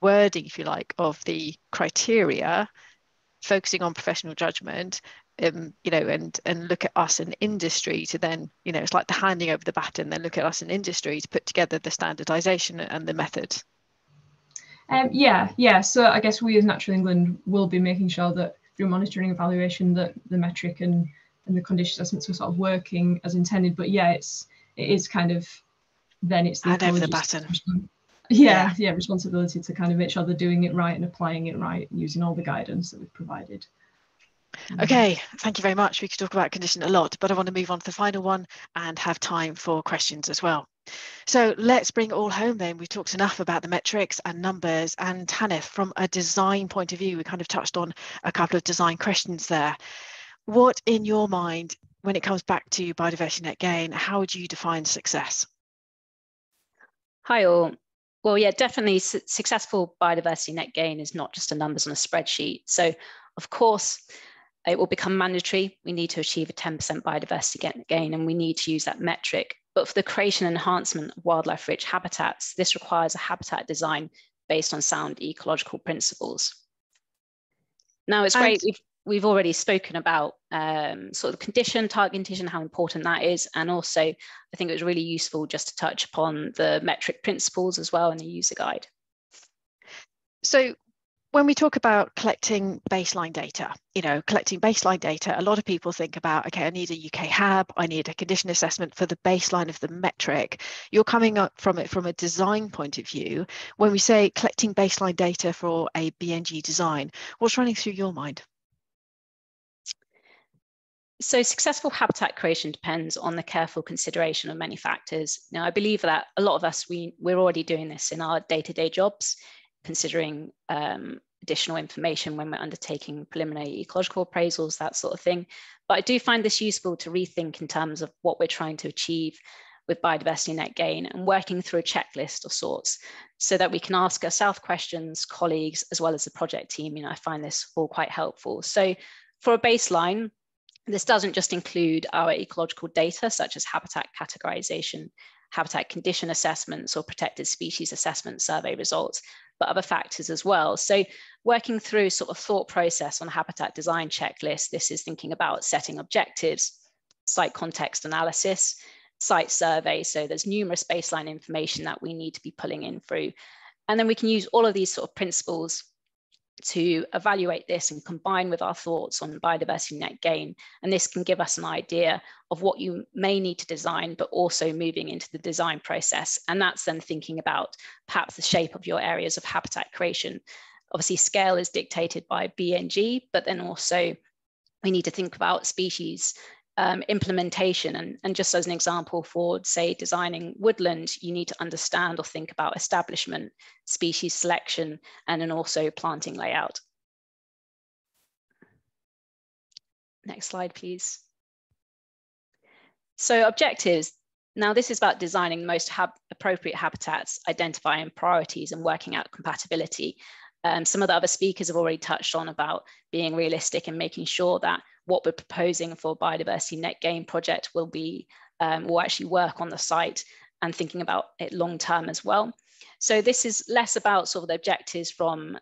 wording, if you like, of the criteria, focusing on professional judgment, you know, and look at us in industry to then, you know, it's like the handing over the baton, then look at us in industry to put together the standardization and the methods? Yeah. So I guess we as Natural England will be making sure that through monitoring and evaluation that the metric and the condition assessments are sort of working as intended. But yeah, it is kind of, then it's the hand over the baton. Yeah, responsibility to kind of make sure they're doing it right and applying it right using all the guidance that we've provided. Okay, thank you very much. We could talk about condition a lot, but I want to move on to the final one and have time for questions as well. So let's bring it all home then. We've talked enough about the metrics and numbers, and Tanith, from a design point of view, we kind of touched on a couple of design questions there. What, in your mind, when it comes back to Biodiversity Net Gain, how would you define success? Hi all. Well, yeah, definitely successful biodiversity net gain is not just the numbers on a spreadsheet. So, of course, it will become mandatory. We need to achieve a 10% biodiversity net gain, and we need to use that metric. But for the creation and enhancement of wildlife-rich habitats, this requires a habitat design based on sound ecological principles. Now, it's great. We've already spoken about sort of condition, target condition, how important that is. And also, I think it was really useful just to touch upon the metric principles as well in the user guide. So when we talk about collecting baseline data, you know, collecting baseline data, a lot of people think about, okay, I need a UK HAB, I need a condition assessment for the baseline of the metric. You're coming up from it from a design point of view. When we say collecting baseline data for a BNG design, what's running through your mind? So successful habitat creation depends on the careful consideration of many factors. Now, I believe that a lot of us, we're already doing this in our day-to-day jobs, considering additional information when we're undertaking preliminary ecological appraisals, that sort of thing. But I do find this useful to rethink in terms of what we're trying to achieve with biodiversity net gain and working through a checklist of sorts so that we can ask ourselves questions, colleagues, as well as the project team. You know, I find this all quite helpful. So for a baseline, this doesn't just include our ecological data, such as habitat categorization, habitat condition assessments, or protected species assessment survey results, but other factors as well. So working through sort of thought process on habitat design checklist, this is thinking about setting objectives, site context analysis, site survey. So there's numerous baseline information that we need to be pulling in through. And then we can use all of these sort of principles to evaluate this and combine with our thoughts on biodiversity net gain. And this can give us an idea of what you may need to design, but also moving into the design process. And that's then thinking about perhaps the shape of your areas of habitat creation. Obviously, scale is dictated by BNG, but then also we need to think about species implementation. And just as an example for, say, designing woodland, you need to understand or think about establishment, species selection, and then also planting layout. Next slide, please. So objectives. Now, this is about designing the most appropriate habitats, identifying priorities and working out compatibility. Some of the other speakers have already touched on about being realistic and making sure that what we're proposing for Biodiversity Net Gain project will actually work on the site, and thinking about it long term as well. So this is less about sort of the objectives from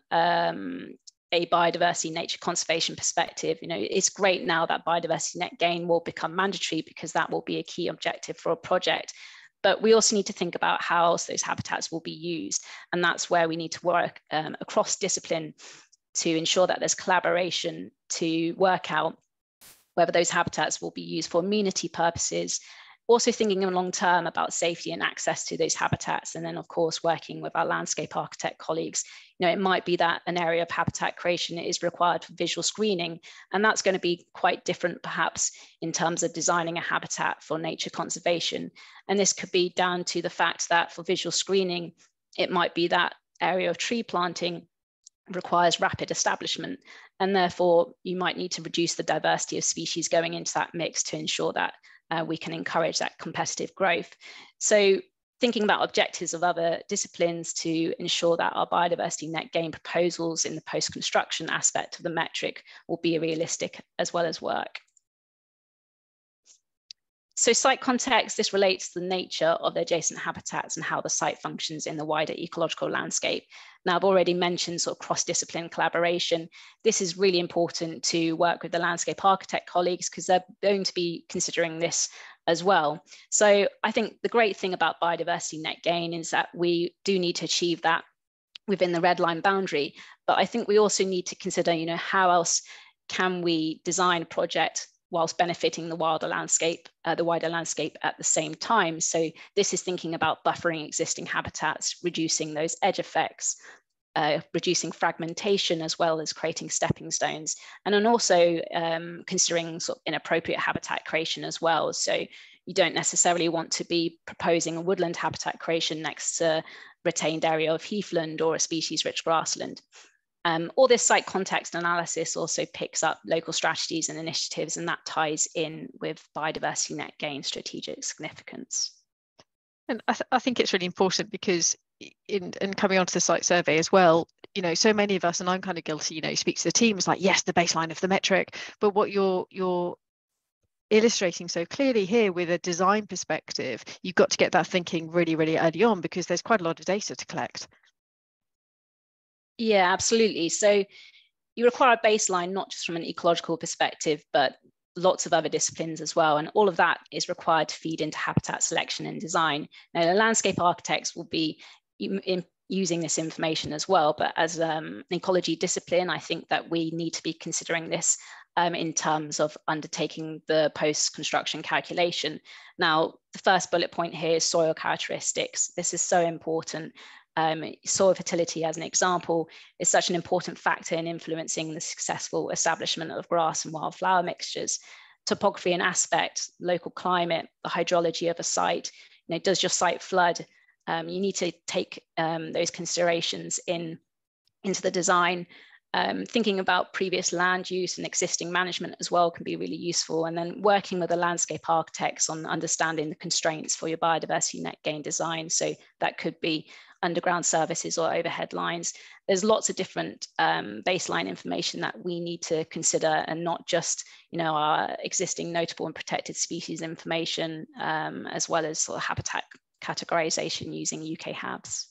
a biodiversity nature conservation perspective. You know, it's great now that Biodiversity Net Gain will become mandatory, because that will be a key objective for a project. But we also need to think about how else those habitats will be used. And that's where we need to work across discipline to ensure that there's collaboration to work out whether those habitats will be used for amenity purposes. Also thinking in long term about safety and access to those habitats. And then of course, working with our landscape architect colleagues. You know, it might be that an area of habitat creation is required for visual screening. And that's going to be quite different perhaps in terms of designing a habitat for nature conservation. And this could be down to the fact that for visual screening, it might be that area of tree planting requires rapid establishment, and therefore you might need to reduce the diversity of species going into that mix to ensure that we can encourage that competitive growth. So thinking about objectives of other disciplines to ensure that our biodiversity net gain proposals in the post-construction aspect of the metric will be realistic as well as work. So site context, this relates to the nature of the adjacent habitats and how the site functions in the wider ecological landscape. Now, I've already mentioned sort of cross-discipline collaboration. This is really important to work with the landscape architect colleagues, because they're going to be considering this as well. So I think the great thing about biodiversity net gain is that we do need to achieve that within the red line boundary. But I think we also need to consider, you know, how else can we design a project whilst benefiting the wider landscape at the same time. So this is thinking about buffering existing habitats, reducing those edge effects, reducing fragmentation, as well as creating stepping stones. And then also considering sort of inappropriate habitat creation as well. So you don't necessarily want to be proposing a woodland habitat creation next to a retained area of heathland or a species-rich grassland. All this site context analysis also picks up local strategies and initiatives, and that ties in with biodiversity net gain strategic significance. And I think it's really important, because in coming onto the site survey as well, you know, so many of us, and I'm kind of guilty, you know, speak to the team, it's like, yes, the baseline of the metric, but what you're illustrating so clearly here with a design perspective, you've got to get that thinking really, really early on, because there's quite a lot of data to collect. Yeah, absolutely. So you require a baseline, not just from an ecological perspective, but lots of other disciplines as well. And all of that is required to feed into habitat selection and design. Now, the landscape architects will be using this information as well. But as an ecology discipline, I think that we need to be considering this in terms of undertaking the post-construction calculation. Now, the first bullet point here is soil characteristics. This is so important. Soil fertility, as an example, is such an important factor in influencing the successful establishment of grass and wildflower mixtures. Topography and aspect, local climate, the hydrology of a site. You know, does your site flood? You need to take those considerations into the design. Thinking about previous land use and existing management as well can be really useful. And then working with the landscape architects on understanding the constraints for your biodiversity net gain design. So that could be underground services or overhead lines. There's lots of different baseline information that we need to consider, and not just, you know, our existing notable and protected species information, as well as sort of habitat categorization using UK HABs.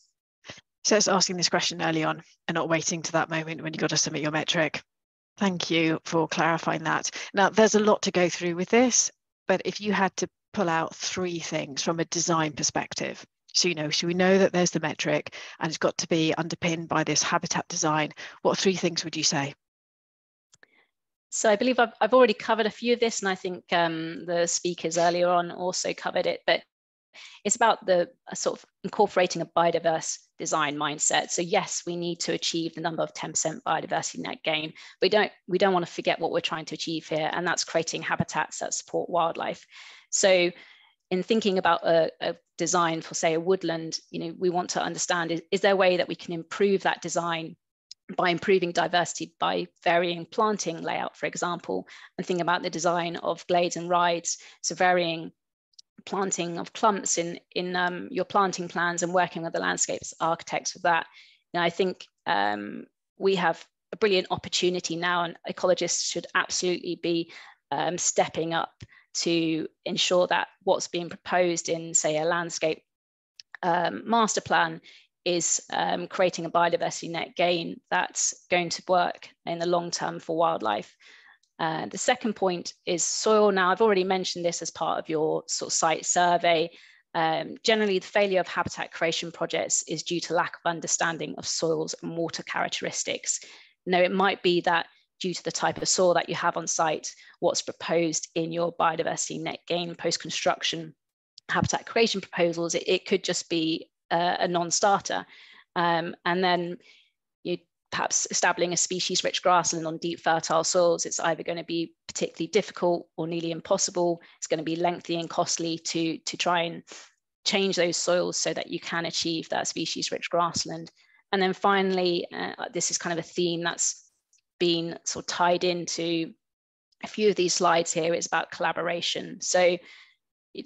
So it's asking this question early on and not waiting to that moment when you've got to submit your metric. Thank you for clarifying that. Now, there's a lot to go through with this, but if you had to pull out 3 things from a design perspective, so, you know, so we know that there's the metric and it's got to be underpinned by this habitat design, what 3 things would you say? So I believe I've already covered a few of this, and I think the speakers earlier on also covered it, but it's about the sort of incorporating a biodiverse design mindset. So yes, we need to achieve the number of 10% biodiversity net gain, but we don't want to forget what we're trying to achieve here, and that's creating habitats that support wildlife. So in thinking about a design for, say, a woodland, we want to understand, is there a way that we can improve that design by improving diversity, by varying planting layout, for example, and thinking about the design of glades and rides, so varying planting of clumps in your planting plans and working with the landscapes architects with that. I think we have a brilliant opportunity now, and ecologists should absolutely be stepping up to ensure that what's being proposed in, say, a landscape master plan is creating a biodiversity net gain that's going to work in the long term for wildlife. The second point is soil. Now, I've already mentioned this as part of your sort of site survey. Generally, the failure of habitat creation projects is due to lack of understanding of soils and water characteristics. Now, it might be that due to the type of soil that you have on site, what's proposed in your biodiversity net gain post-construction habitat creation proposals, it could just be a non-starter. And then you perhaps establishing a species-rich grassland on deep fertile soils, it's either going to be particularly difficult or nearly impossible. It's going to be lengthy and costly to try and change those soils so that you can achieve that species-rich grassland. And then finally, this is kind of a theme that's been sort of tied into a few of these slides here, is about collaboration. So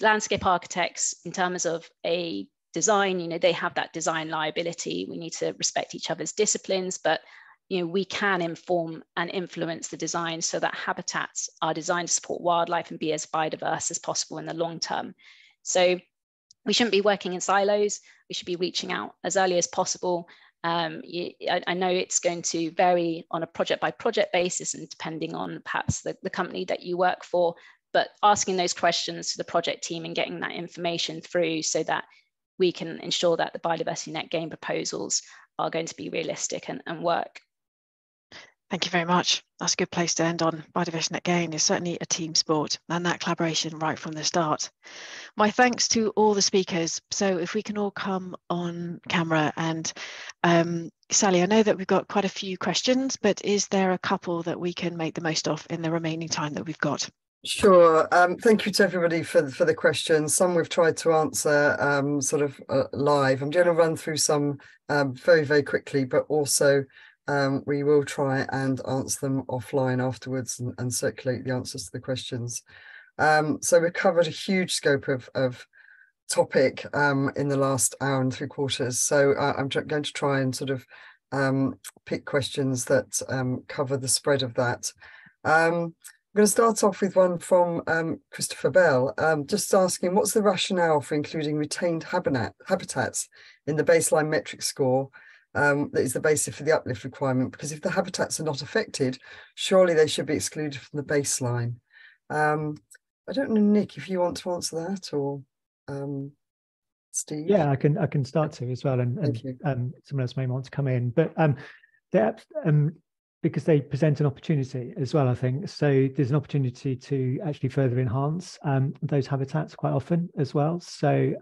landscape architects, in terms of a design, they have that design liability. We need to respect each other's disciplines, but we can inform and influence the design so that habitats are designed to support wildlife and be as biodiverse as possible in the long term. So we shouldn't be working in silos. We should be reaching out as early as possible. I know it's going to vary on a project by project basis and depending on perhaps the company that you work for, but asking those questions to the project team and getting that information through so that we can ensure that the biodiversity net gain proposals are going to be realistic and work. Thank you very much. That's a good place to end on. Biodiversity net gain is certainly a team sport, and that collaboration right from the start. My thanks to all the speakers. So if we can all come on camera, and Sally, I know that we've got quite a few questions, but is there a couple that we can make the most of in the remaining time that we've got? Sure. Thank you to everybody for the questions. Some we've tried to answer live. I'm going to run through some very, very quickly, but also we will try and answer them offline afterwards and circulate the answers to the questions. So we've covered a huge scope of topic in the last hour and 3/4. So I'm going to try and sort of pick questions that cover the spread of that. I'm going to start off with one from Christopher Bell, just asking, what's the rationale for including retained habitats in the baseline metric score that is the basis for the uplift requirement? Because if the habitats are not affected, surely they should be excluded from the baseline. I don't know, Nick, if you want to answer that, or Steve. Yeah, I can start to as well, and someone else may want to come in, but because they present an opportunity as well, I think. So there's an opportunity to actually further enhance those habitats quite often as well. So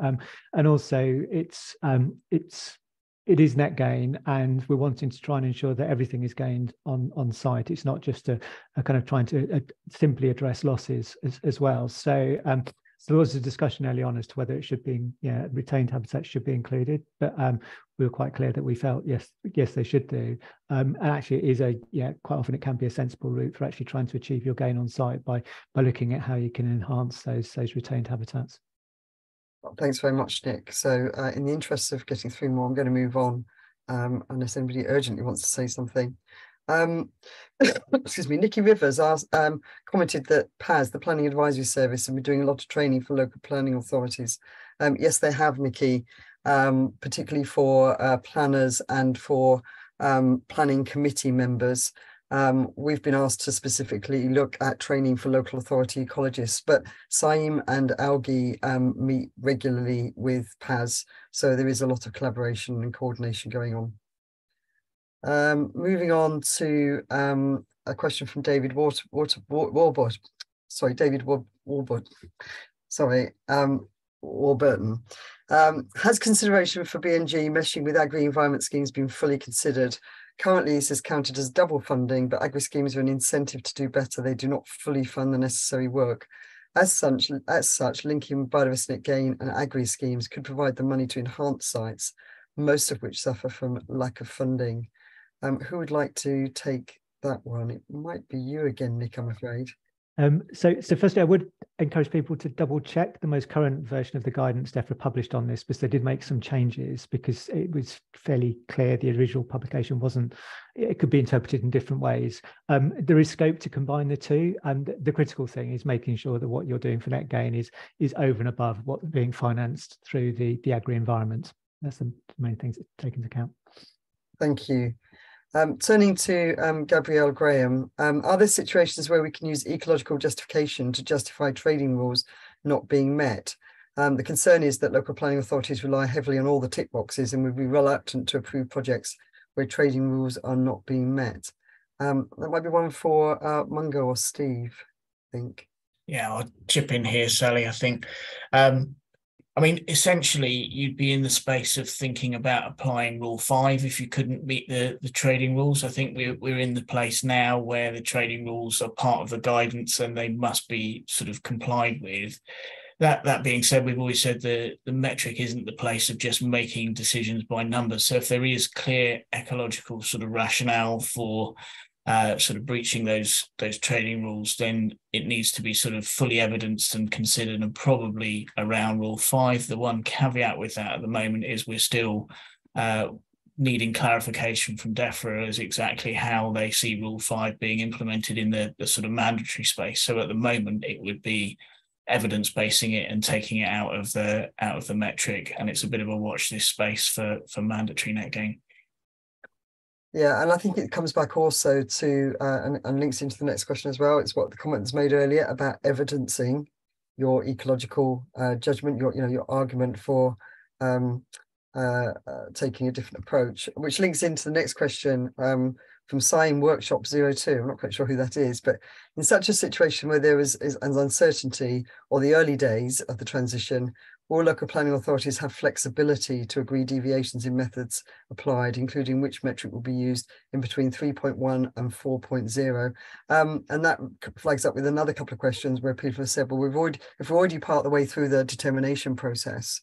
and also it is net gain, and we're wanting to try and ensure that everything is gained on site. It's not just a kind of trying to simply address losses as well. So there was a discussion early on as to whether it should be, retained habitats should be included, but we were quite clear that we felt yes they should do. And actually, it is quite often it can be a sensible route for actually trying to achieve your gain on site by looking at how you can enhance those retained habitats. Well, thanks very much, Nick. So in the interest of getting through more, I'm going to move on unless anybody urgently wants to say something. Excuse me, Nikki Rivers commented that PAS, the Planning Advisory Service, have been doing a lot of training for local planning authorities. Yes, they have, Nikki, particularly for planners and for planning committee members. We've been asked to specifically look at training for local authority ecologists, but CIEEM and Algae meet regularly with PAS, so there is a lot of collaboration and coordination going on. Moving on to a question from David Warburton. Sorry, David Warburton. Sorry. Warburton. Has consideration for BNG meshing with agri-environment schemes been fully considered? Currently, this is counted as double funding, but agri schemes are an incentive to do better. They do not fully fund the necessary work. As such, linking Biodiversity Net Gain and agri schemes could provide the money to enhance sites, most of which suffer from lack of funding. Who would like to take that one? It might be you again, Nick, I'm afraid. So firstly, I would encourage people to double check the most current version of the guidance DEFRA published on this, because they did make some changes, because it was fairly clear the original publication wasn't, it could be interpreted in different ways. There is scope to combine the two, and the critical thing is making sure that what you're doing for net gain is over and above what's being financed through the agri-environment. That's the main things to take into account. Thank you. Turning to Gabrielle Graham, are there situations where we can use ecological justification to justify trading rules not being met? The concern is that local planning authorities rely heavily on all the tick boxes and would be reluctant to approve projects where trading rules are not being met. That might be one for Mungo or Steve, I think. Yeah, I'll chip in here, Sally, I think. I mean, essentially, you'd be in the space of thinking about applying Rule 5 if you couldn't meet the trading rules. I think we're in the place now where the trading rules are part of the guidance and they must be sort of complied with. That being said, we've always said the metric isn't the place of just making decisions by numbers. So if there is clear ecological sort of rationale for sort of breaching those trading rules, then it needs to be sort of fully evidenced and considered, and probably around Rule 5. The one caveat with that at the moment is we're still needing clarification from DEFRA as exactly how they see Rule 5 being implemented in the sort of mandatory space. So at the moment, it would be evidence basing it and taking it out of the metric, and it's a bit of a watch this space for mandatory net gain. Yeah, and I think it comes back also to, and links into the next question as well, it's what the comment was made earlier about evidencing your ecological judgment, your argument for taking a different approach, which links into the next question from CIEEM Workshop 02. I'm not quite sure who that is, but in such a situation where there is an uncertainty or the early days of the transition, all local planning authorities have flexibility to agree deviations in methods applied, including which metric will be used in between 3.1 and 4.0. And that flags up with another couple of questions where people have said, well, if we're already part of the way through the determination process,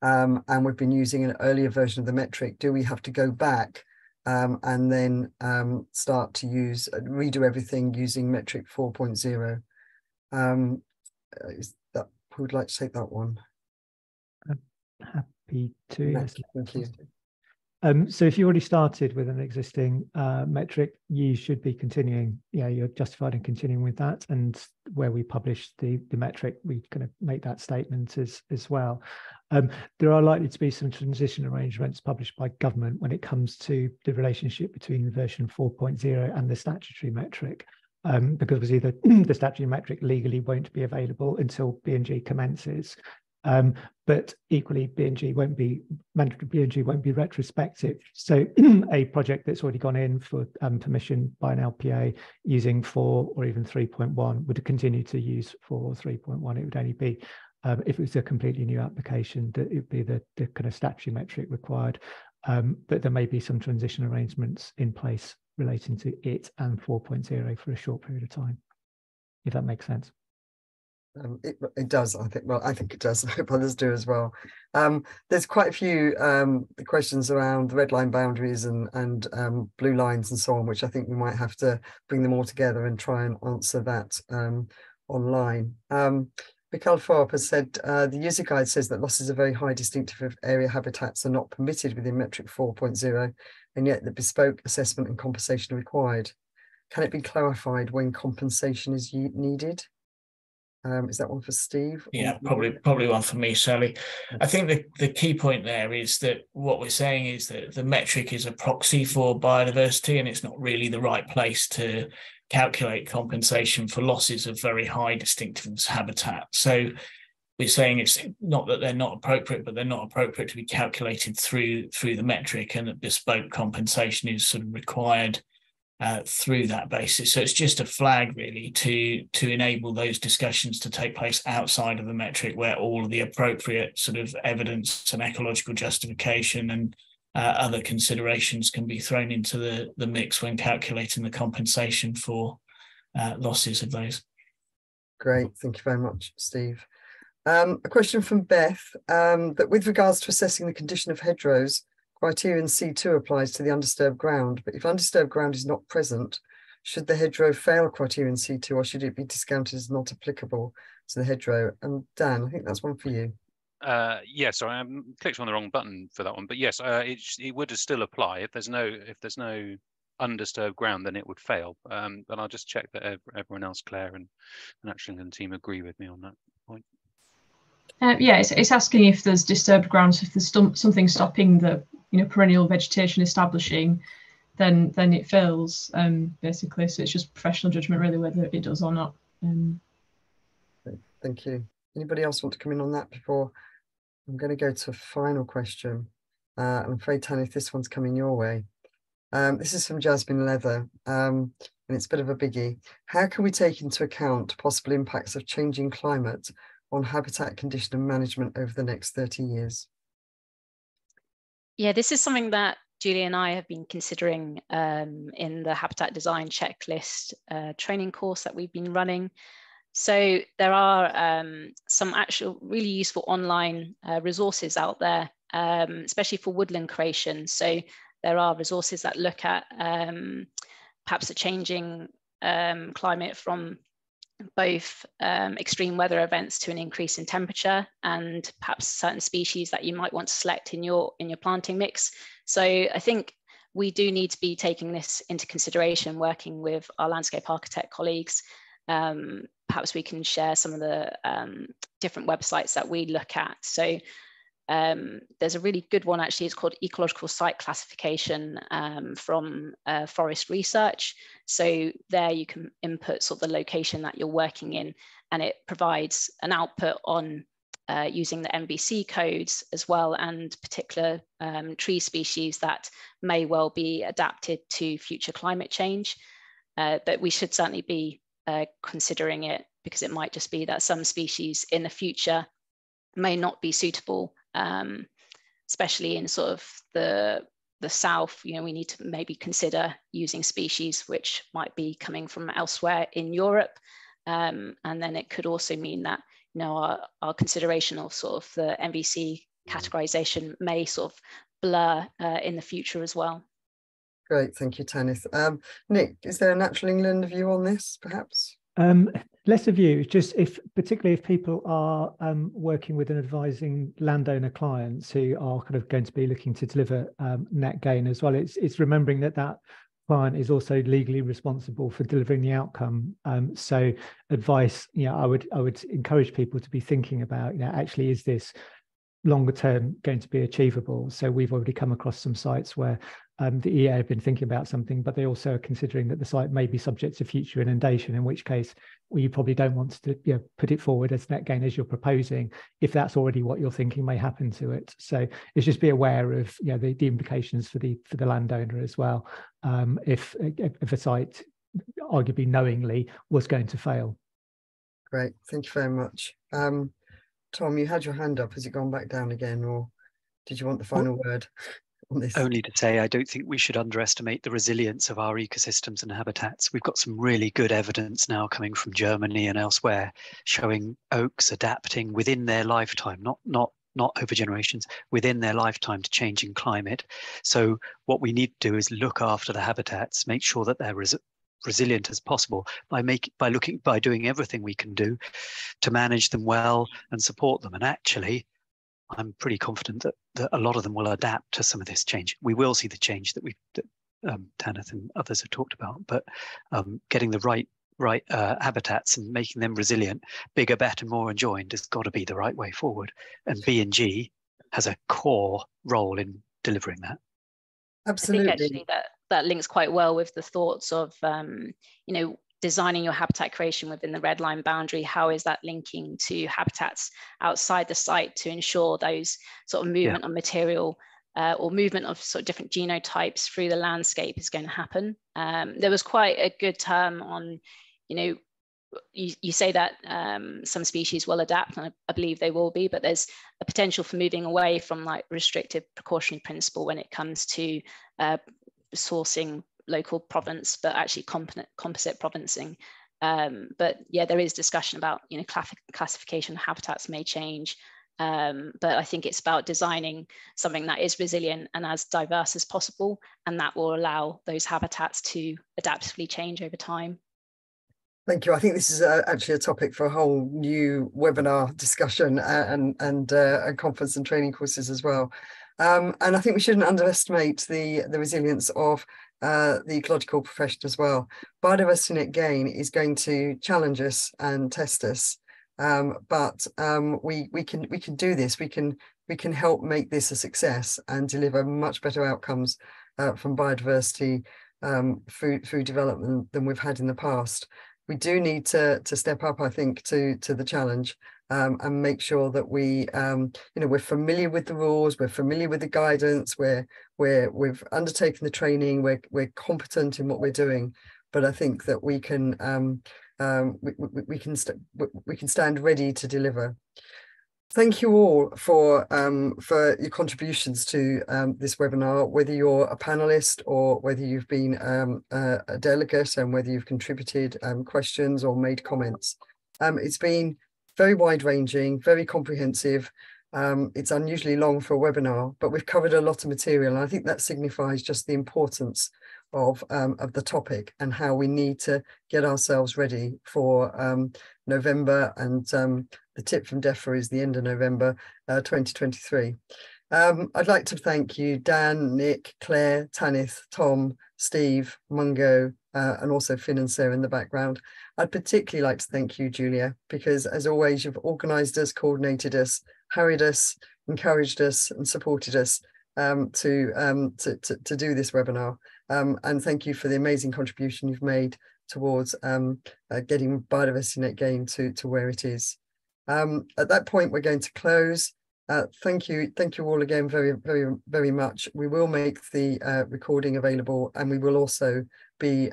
and we've been using an earlier version of the metric, do we have to go back and then start to redo everything using metric 4.0? Who would like to take that one? Happy to. Yes, thank you. So if you already started with an existing metric, you should be continuing. Yeah, you're justified in continuing with that. And where we publish the metric, we kind of make that statement as well. There are likely to be some transition arrangements published by government when it comes to the relationship between version 4.0 and the statutory metric. Because obviously the statutory metric legally won't be available until BNG commences. But equally, mandatory BNG won't be retrospective. So a project that's already gone in for permission by an LPA using 4 or even 3.1 would continue to use 4 or 3.1. It would only be if it was a completely new application that it would be the kind of statutory metric required. But there may be some transition arrangements in place relating to it and 4.0 for a short period of time, if that makes sense. It does, I think. Well, I think it does. I hope others do as well. There's quite a few questions around the red line boundaries and blue lines and so on, which I think we might have to bring them all together and try and answer that online. Mikhail Farp has said the user guide says that losses of very high distinctive area habitats are not permitted within metric 4.0, and yet the bespoke assessment and compensation are required. Can it be clarified when compensation is needed? Is that one for Steve? Yeah, probably one for me, Sally. I think the key point there is that what we're saying is that the metric is a proxy for biodiversity, and it's not really the right place to calculate compensation for losses of very high distinctiveness habitat. So we're saying it's not that they're not appropriate, but they're not appropriate to be calculated through the metric, and that bespoke compensation is sort of required through that basis. So it's just a flag really to enable those discussions to take place outside of the metric, where all of the appropriate sort of evidence and ecological justification and other considerations can be thrown into the mix when calculating the compensation for losses of those. Great, thank you very much, Steve. A question from Beth, that with regards to assessing the condition of hedgerows, criterion C2 applies to the undisturbed ground, but if undisturbed ground is not present, should the hedgerow fail criterion C2, or should it be discounted as not applicable to the hedgerow? And Dan, I think that's one for you. Yeah, sorry, I clicked on the wrong button for that one, but yes, it would still apply. If there's no undisturbed ground, then it would fail. But I'll just check that everyone else, Claire and the Natural England team, agree with me on that point. Yeah, it's asking if there's disturbed grounds, if there's something stopping the perennial vegetation establishing, then it fails, basically. So it's just professional judgment really whether it does or not. Thank you. Anybody else want to come in on that before I'm going to go to a final question? I'm afraid, Tanith, this one's coming your way. This is from Jasmine Leather, and it's a bit of a biggie. How can we take into account possible impacts of changing climate on habitat condition and management over the next 30 years? Yeah, this is something that Julia and I have been considering in the habitat design checklist training course that we've been running. So there are some actual really useful online resources out there, especially for woodland creation. So there are resources that look at perhaps a changing climate from both extreme weather events to an increase in temperature, and perhaps certain species that you might want to select in your planting mix. So I think we do need to be taking this into consideration, working with our landscape architect colleagues. Perhaps we can share some of the different websites that we look at. So there's a really good one, actually. It's called Ecological Site Classification from Forest Research. So there you can input sort of the location that you're working in, and it provides an output on using the MVC codes as well, and particular tree species that may well be adapted to future climate change. But we should certainly be considering it, because it might just be that some species in the future may not be suitable, especially in sort of the south. We need to maybe consider using species which might be coming from elsewhere in Europe, and then it could also mean that our consideration of sort of the MVC categorization may sort of blur in the future as well. Great, thank you, Tanith. Nick, is there a Natural England view on this, perhaps? Less a view, just particularly if people are working with and advising landowner clients who are kind of going to be looking to deliver net gain as well. It's remembering that client is also legally responsible for delivering the outcome. So advice, I would encourage people to be thinking about, actually, is this longer term going to be achievable? So we've already come across some sites where the EA have been thinking about something, but they also are considering that the site may be subject to future inundation, in which case, you probably don't want to put it forward as net gain as you're proposing, if that's already what you're thinking may happen to it. So it's just be aware of the implications for the landowner as well, if a site arguably knowingly was going to fail. Great, thank you very much. Tom, you had your hand up. Has it gone back down again, or did you want the final word on this? Only to say, I don't think we should underestimate the resilience of our ecosystems and habitats. We've got some really good evidence now coming from Germany and elsewhere showing oaks adapting within their lifetime, not over generations, within their lifetime to changing climate. So what we need to do is look after the habitats, make sure that they're resilient as possible by doing everything we can do to manage them well and support them. And actually, I'm pretty confident that a lot of them will adapt to some of this change. We will see the change that Tanith and others have talked about, but getting the right habitats and making them resilient, bigger, better, more enjoined has got to be the right way forward. And B&G has a core role in delivering that. Absolutely. I think actually that links quite well with the thoughts of, designing your habitat creation within the red line boundary. How is that linking to habitats outside the site to ensure those sort of movement of material or movement of sort of different genotypes through the landscape is going to happen. There was quite a good term on, you know, you say that some species will adapt, and I believe they will be, but there's a potential for moving away from like restrictive precautionary principle when it comes to sourcing local province, but actually composite provincing. But yeah, there is discussion about, you know, classification of habitats may change. But I think it's about designing something that is resilient and as diverse as possible, and that will allow those habitats to adaptively change over time. Thank you. I think this is actually a topic for a whole new webinar discussion and conference and training courses as well. And I think we shouldn't underestimate the resilience of the ecological profession as well. Biodiversity Net Gain is going to challenge us and test us, but we can do this. We can help make this a success and deliver much better outcomes from biodiversity through development than we've had in the past. We do need to step up, I think, to the challenge and make sure that we, you know, we're familiar with the rules, we're familiar with the guidance, we've undertaken the training, we're competent in what we're doing. But I think that we can we can stand ready to deliver. Thank you all for your contributions to this webinar, whether you're a panelist or whether you've been a delegate and whether you've contributed questions or made comments. It's been very wide-ranging, very comprehensive. It's unusually long for a webinar, but we've covered a lot of material, and I think that signifies just the importance of the topic and how we need to get ourselves ready for November, and the tip from DEFRA is the end of November 2023. I'd like to thank you, Dan, Nick, Claire, Tanith, Tom, Steve, Mungo, and also Finn and Sarah in the background. I'd particularly like to thank you, Julia, because as always, you've organised us, coordinated us, harried us, encouraged us and supported us to do this webinar. And thank you for the amazing contribution you've made towards getting Biodiversity Net Gain to where it is. At that point, we're going to close. Thank you all again very much. We will make the recording available, and we will also be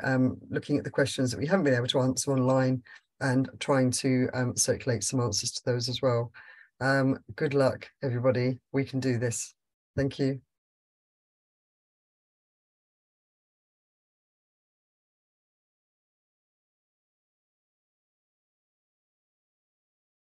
looking at the questions that we haven't been able to answer online and trying to circulate some answers to those as well. Good luck, everybody. We can do this. Thank you.